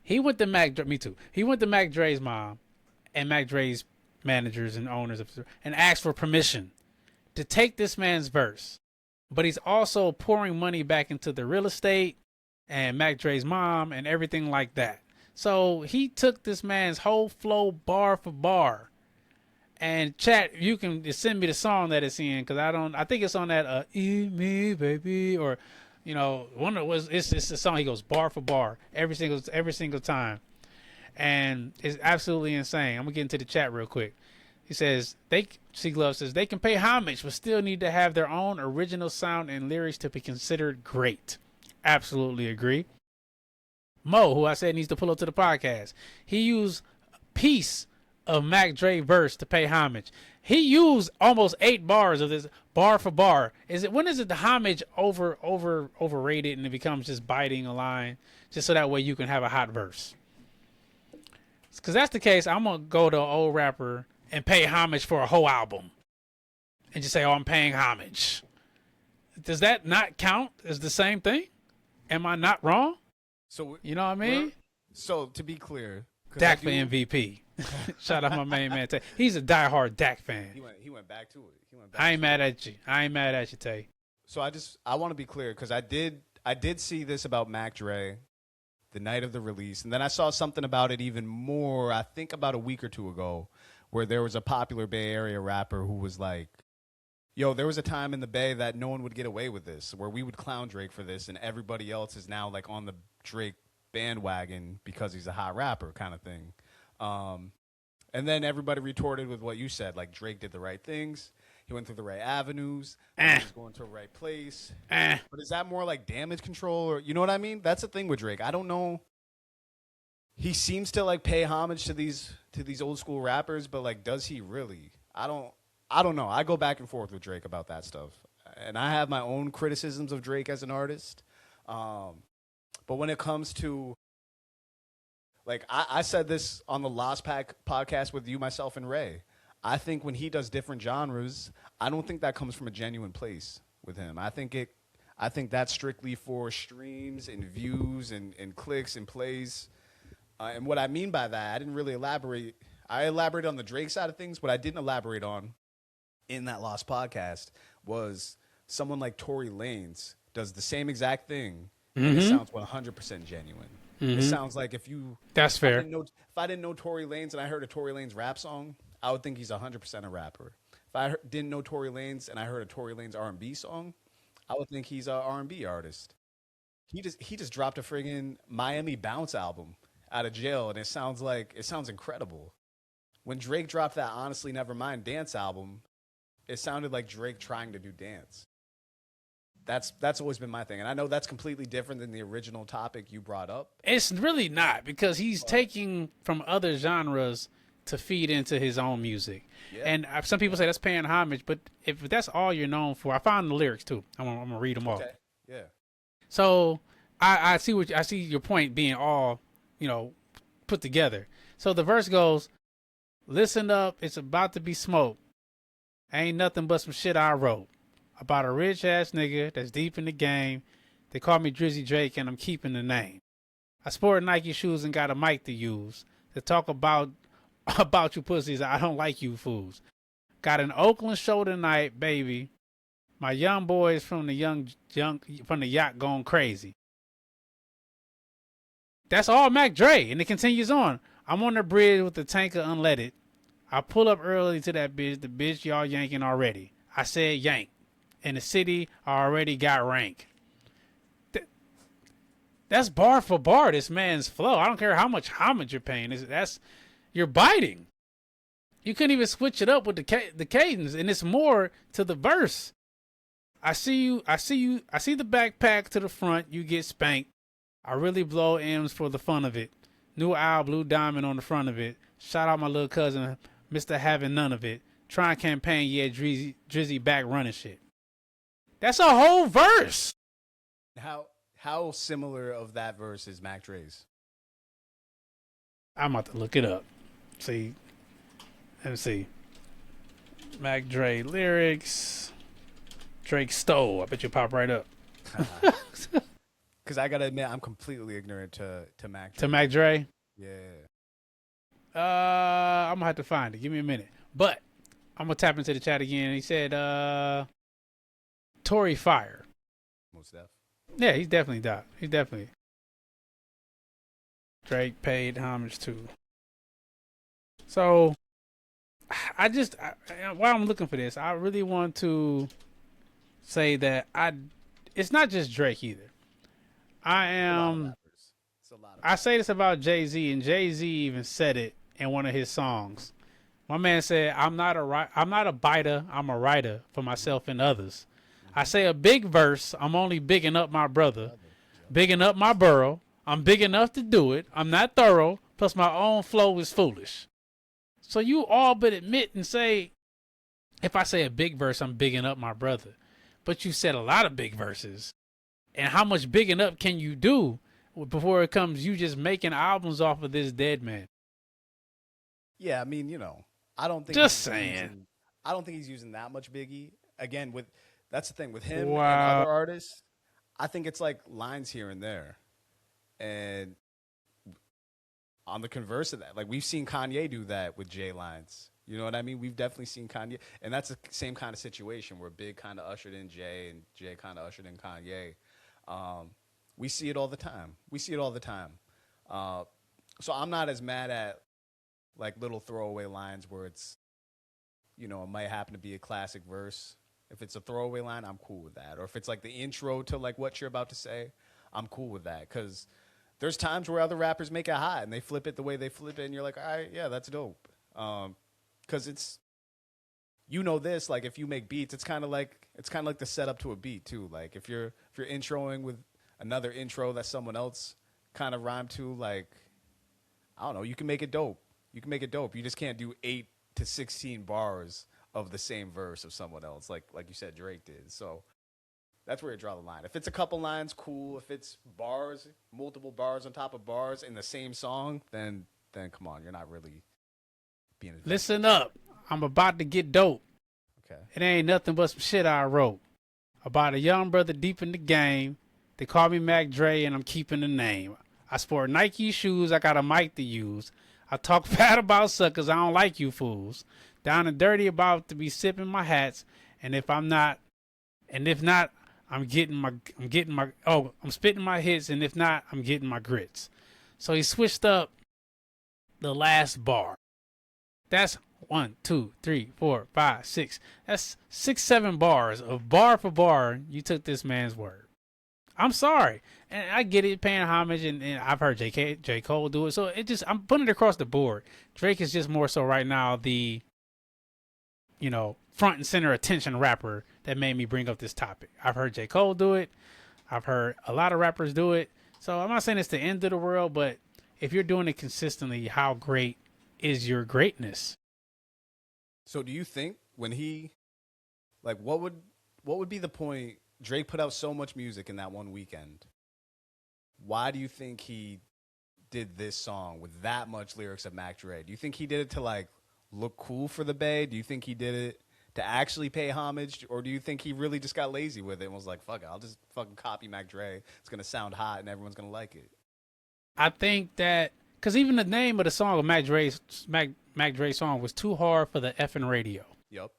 B: He went to Mac Dre. Me too. He went to Mac Dre's mom and Mac Dre's managers and owners and asked for permission to take this man's verse. But he's also pouring money back into the real estate and Mac Dre's mom and everything like that. So he took this man's whole flow bar for bar. And chat, you can send me the song that it's in, because I think it's on that Eat Me Baby, or it's the song. He goes bar for bar every single time. And it's absolutely insane. I'm gonna get into the chat real quick. He says, C-Glove says, they can pay homage, but still need to have their own original sound and lyrics to be considered great. Absolutely agree. Mo, who I said needs to pull up to the podcast, he used a piece of Mac Dre verse to pay homage. He used almost 8 bars of this bar for bar. When is it the homage overrated and it becomes just biting a line, just so that way you can have a hot verse? Because that's the case, I'm going to go to an old rapper and pay homage for a whole album and just say, I'm paying homage. Does that not count as the same thing? Am I not wrong?
C: So
B: you know what I mean?
C: So to be clear,
B: Dak for MVP. Shout out my main man Tay. He's a diehard Dak fan.
C: He went back to it.
B: I ain't mad at you, Tay.
C: So I want to be clear, because I did see this about Mac Dre the night of the release, and then I saw something about it even more, I think about a week or two ago, where there was a popular Bay Area rapper who was like, yo, there was a time in the Bay that no one would get away with this, where we would clown Drake for this, and everybody else is now like on the Drake bandwagon because he's a hot rapper kind of thing. And then everybody retorted with what you said, like Drake did the right things. He went through the right avenues. He was going to the right place. But is that more like damage control, or you know what I mean? That's the thing with Drake. I don't know. He seems to like pay homage to these old school rappers, but like, does he really? I don't know. I go back and forth with Drake about that stuff, and I have my own criticisms of Drake as an artist. But when it comes to, like, I said this on the Lost Pack podcast with you, myself, and Ray. I think when he does different genres, I don't think that comes from a genuine place with him. I think that's strictly for streams and views and clicks and plays. And what I mean by that, I didn't really elaborate. I elaborated on the Drake side of things. What I didn't elaborate on in that Lost podcast was someone like Tory Lanez does the same exact thing. And it sounds 100% genuine. It sounds like
B: That's fair.
C: If I didn't know Tory Lanez and I heard a Tory Lanez rap song, I would think he's 100% a rapper. If I didn't know Tory Lanez and I heard a Tory Lanez R&B song, I would think he's an R&B artist. He just dropped a friggin' Miami Bounce album out of jail, and it sounds incredible. When Drake dropped that Honestly Nevermind dance album, it sounded like Drake trying to do dance. That's always been my thing, and I know that's completely different than the original topic you brought up.
B: It's really not, because he's taking from other genres to feed into his own music. Yeah. And some people say that's paying homage, but if that's all you're known for, I found the lyrics too. I'm gonna read them all.
C: Okay. Yeah.
B: So I see your point being all, put together. So the verse goes, "Listen up, it's about to be smoke. Ain't nothing but some shit I wrote about a rich ass nigga that's deep in the game. They call me Drizzy Drake and I'm keeping the name. I sport Nike shoes and got a mic to use to talk about you pussies. I don't like you fools. Got an Oakland show tonight, baby. My young boys from the yacht going crazy." That's all Mac Dre, and it continues on. "I'm on the bridge with the tanker unleaded. I pull up early to that bitch. The bitch y'all yanking already. I said yank. In the city, I already got rank." That's bar for bar, this man's flow. I don't care how much homage you're paying. You're biting. You couldn't even switch it up with the cadence, and it's more to the verse. I see the backpack to the front, you get spanked. I really blow M's for the fun of it. New owl, blue diamond on the front of it. Shout out my little cousin, Mr. Having None of It. Trying campaign, yeah, Drizzy back running shit. That's a whole verse.
C: How similar of that verse is Mac Dre's?
B: I'm about to look it up. See. Let me see. Mac Dre lyrics. Drake stole. I bet you pop right up.
C: Because I gotta admit, I'm completely ignorant to Mac Dre.
B: To Mac Dre?
C: Yeah.
B: I'm gonna have to find it. Give me a minute. But I'm gonna tap into the chat again. He said Tory Fire.
C: Most def.
B: Yeah, he's definitely Doc. He's definitely. Drake paid homage to. So while I'm looking for this, I really want to say that it's not just Drake either. I say this about Jay-Z, and Jay-Z even said it in one of his songs. My man said, I'm not a biter, I'm a writer for myself and others. I say a big verse, I'm only bigging up my brother, bigging up my borough. I'm big enough to do it. I'm not thorough, plus my own flow is foolish. So you all but admit and say, if I say a big verse, I'm bigging up my brother. But you said a lot of big verses. And how much bigging up can you do before it comes you just making albums off of this dead man?
C: Yeah, I mean, I don't think.
B: Just saying.
C: I don't think he's using that much Biggie. Again, that's the thing with him
B: Wow.
C: and other artists. I think it's like lines here and there, and on the converse of that, like we've seen Kanye do that with Jay lines. You know what I mean? We've definitely seen Kanye, and that's the same kind of situation where Big kind of ushered in Jay and Jay kind of ushered in Kanye. We see it all the time. So I'm not as mad at like little throwaway lines where it's, it might happen to be a classic verse. If it's a throwaway line, I'm cool with that. Or if it's like the intro to like what you're about to say, I'm cool with that. Because there's times where other rappers make it hot and they flip it the way they flip it, and you're like, all right, yeah, that's dope. Because it's, this, like if you make beats, it's kind of like the setup to a beat too. Like if you're introing with another intro that someone else kind of rhymed to, like, I don't know, you can make it dope. You just can't do 8 to 16 bars of the same verse of someone else, like you said Drake did. So that's where you draw the line. If it's a couple lines, cool. If it's bars, multiple bars on top of bars in the same song, then come on, you're not really being a
B: Listen up. I'm about to get dope.
C: Okay.
B: It ain't nothing but some shit I wrote about a young brother deep in the game. They call me Mac Dre, and I'm keeping the name. I sport Nike shoes. I got a mic to use. I talk bad about suckers. I don't like you fools. Down and dirty, about to be sipping my hats. And if not, I'm spitting my hits. And if not, I'm getting my grits. So he switched up the last bar. That's 1, 2, 3, 4, 5, 6. That's 6, 7 bars of bar for bar. You took this man's word. I'm sorry. And I get it, paying homage, and I've heard J. Cole do it. So I'm putting it across the board. Drake is just more so right now the, front and center attention rapper that made me bring up this topic. I've heard J. Cole do it. I've heard a lot of rappers do it. So I'm not saying it's the end of the world, but if you're doing it consistently, how great is your greatness?
C: So do you think when he, like, what would be the point? Drake put out so much music in that one weekend. Why do you think he did this song with that much lyrics of Mac Dre? Do you think he did it to like look cool for the Bay? Do you think he did it to actually pay homage? Or do you think he really just got lazy with it and was like, fuck it, I'll just fucking copy Mac Dre. It's going to sound hot and everyone's going to like it.
B: I think that, because even the name of the song of Mac Dre's song was Too Hard for the Effing Radio.
C: Yep.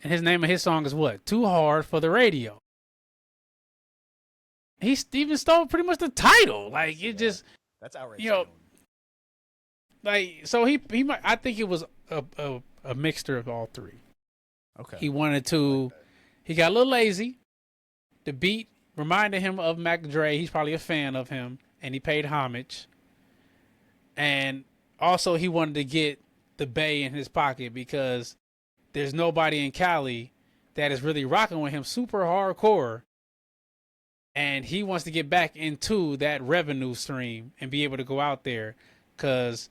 B: And his name of his song is what? Too Hard for the Radio. He even stole pretty much the title. Like, it just...
C: That's outrageous.
B: Like, so he might... I think it was a mixture of all three.
C: Okay.
B: He wanted to... He got a little lazy. The beat reminded him of Mac Dre. He's probably a fan of him. And he paid homage. And also he wanted to get the Bay in his pocket because there's nobody in Cali that is really rocking with him super hardcore And he wants to get back into that revenue stream and be able to go out there because,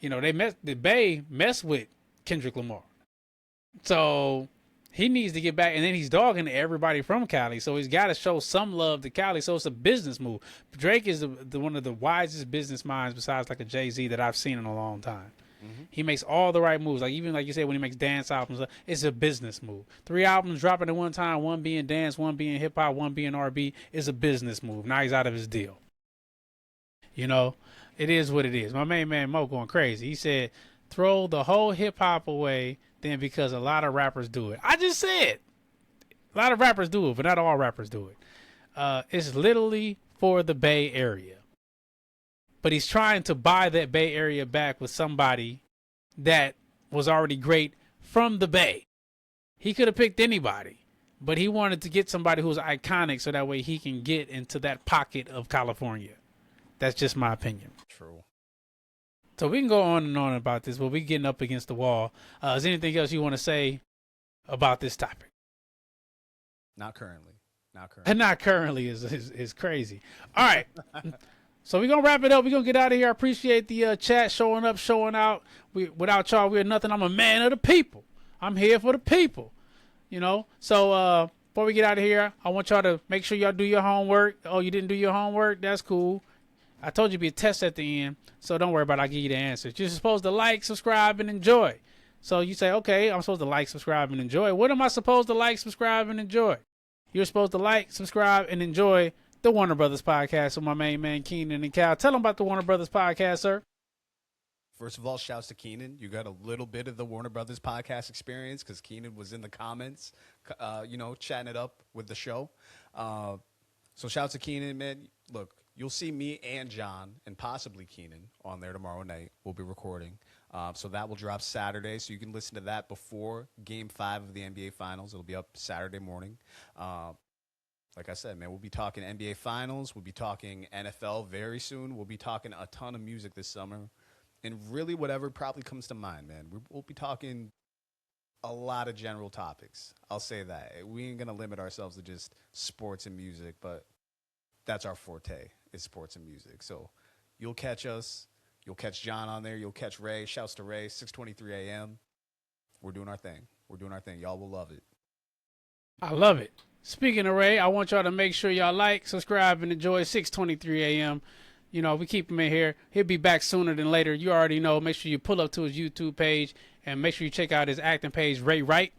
B: the Bay mess with Kendrick Lamar. So he needs to get back, and then he's dogging everybody from Cali. So he's got to show some love to Cali. So it's a business move. Drake is the one of the wisest business minds besides like a Jay-Z that I've seen in a long time. Mm-hmm. He makes all the right moves. Like even like you said, when he makes dance albums, it's a business move. 3 albums dropping at one time, one being dance, one being hip hop, one being R&B, is a business move. Now he's out of his deal. It is what it is. My main man Mo going crazy. He said, throw the whole hip hop away, then because a lot of rappers do it. I just said a lot of rappers do it, but not all rappers do it. It's literally for the Bay Area. But he's trying to buy that Bay Area back with somebody that was already great from the Bay. He could have picked anybody, but he wanted to get somebody who's iconic so that way he can get into that pocket of California. That's just my opinion.
C: True.
B: So we can go on and on about this, but we're getting up against the wall. Is there anything else you want to say about this topic?
C: Not currently.
B: And not currently is crazy. All right. So we're going to wrap it up. We're going to get out of here. I appreciate the chat showing up, showing out. Without y'all, we're nothing. I'm a man of the people. I'm here for the people, So before we get out of here, I want y'all to make sure y'all do your homework. Oh, you didn't do your homework? That's cool. I told you to be a test at the end, so don't worry about it. I'll give you the answers. You're supposed to like, subscribe, and enjoy. So you say, okay, I'm supposed to like, subscribe, and enjoy. What am I supposed to like, subscribe, and enjoy? You're supposed to like, subscribe, and enjoy the Warner Brothers Podcast with my main man, Keenan and Cal. Tell them about the Warner Brothers Podcast, sir.
C: First of all, shouts to Keenan. You got a little bit of the Warner Brothers Podcast experience because Keenan was in the comments, chatting it up with the show. So shouts to Keenan, man. Look, you'll see me and John and possibly Keenan on there tomorrow night. We'll be recording. So that will drop Saturday. So you can listen to that before Game 5 of the NBA Finals. It'll be up Saturday morning. Like I said, man, we'll be talking NBA Finals. We'll be talking NFL very soon. We'll be talking a ton of music this summer. And really whatever probably comes to mind, man. We'll be talking a lot of general topics. I'll say that. We ain't going to limit ourselves to just sports and music, but that's our forte, is sports and music. So you'll catch us. You'll catch John on there. You'll catch Ray. Shouts to Ray, 6:23 a.m. We're doing our thing. Y'all will love it.
B: I love it. Speaking of Ray, I want y'all to make sure y'all like, subscribe, and enjoy 6:23 a.m. We keep him in here. He'll be back sooner than later. You already know. Make sure you pull up to his YouTube page and make sure you check out his acting page, Ray Wright.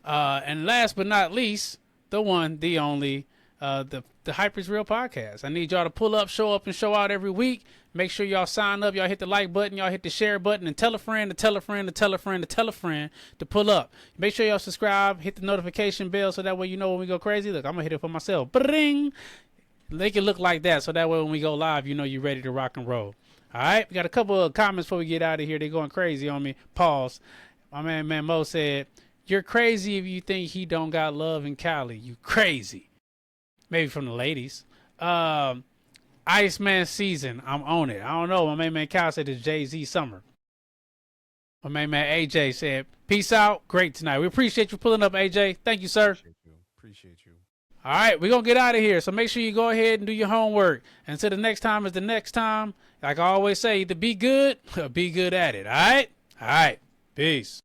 B: And last but not least, the one, the only, the Hype is Real podcast. I need y'all to pull up, and show out every week. Make sure y'all sign up. Y'all hit the like button. Y'all hit the share button. And tell a friend to tell a friend to tell a friend to tell a friend to pull up. Make sure y'all subscribe. Hit the notification bell so that way you know when we go crazy. Look, I'm going to hit it for myself. Bring. Make it look like that so that way when we go live, you know you're ready to rock and roll. All right? We got a couple of comments before we get out of here. They're going crazy on me. Pause. My man Mo said, you're crazy if you think he don't got love in Cali. You crazy. Maybe from the ladies. Iceman season. I'm on it. I don't know. My main man Cal said it's Jay-Z summer. My main man AJ said, peace out. Great tonight. We appreciate you pulling up, AJ. Thank you, sir.
C: Appreciate you.
B: All right. We're going to get out of here. So make sure you go ahead and do your homework. Until the next time is the next time. Like I always say, either be good or be good at it. All right? All right. Peace.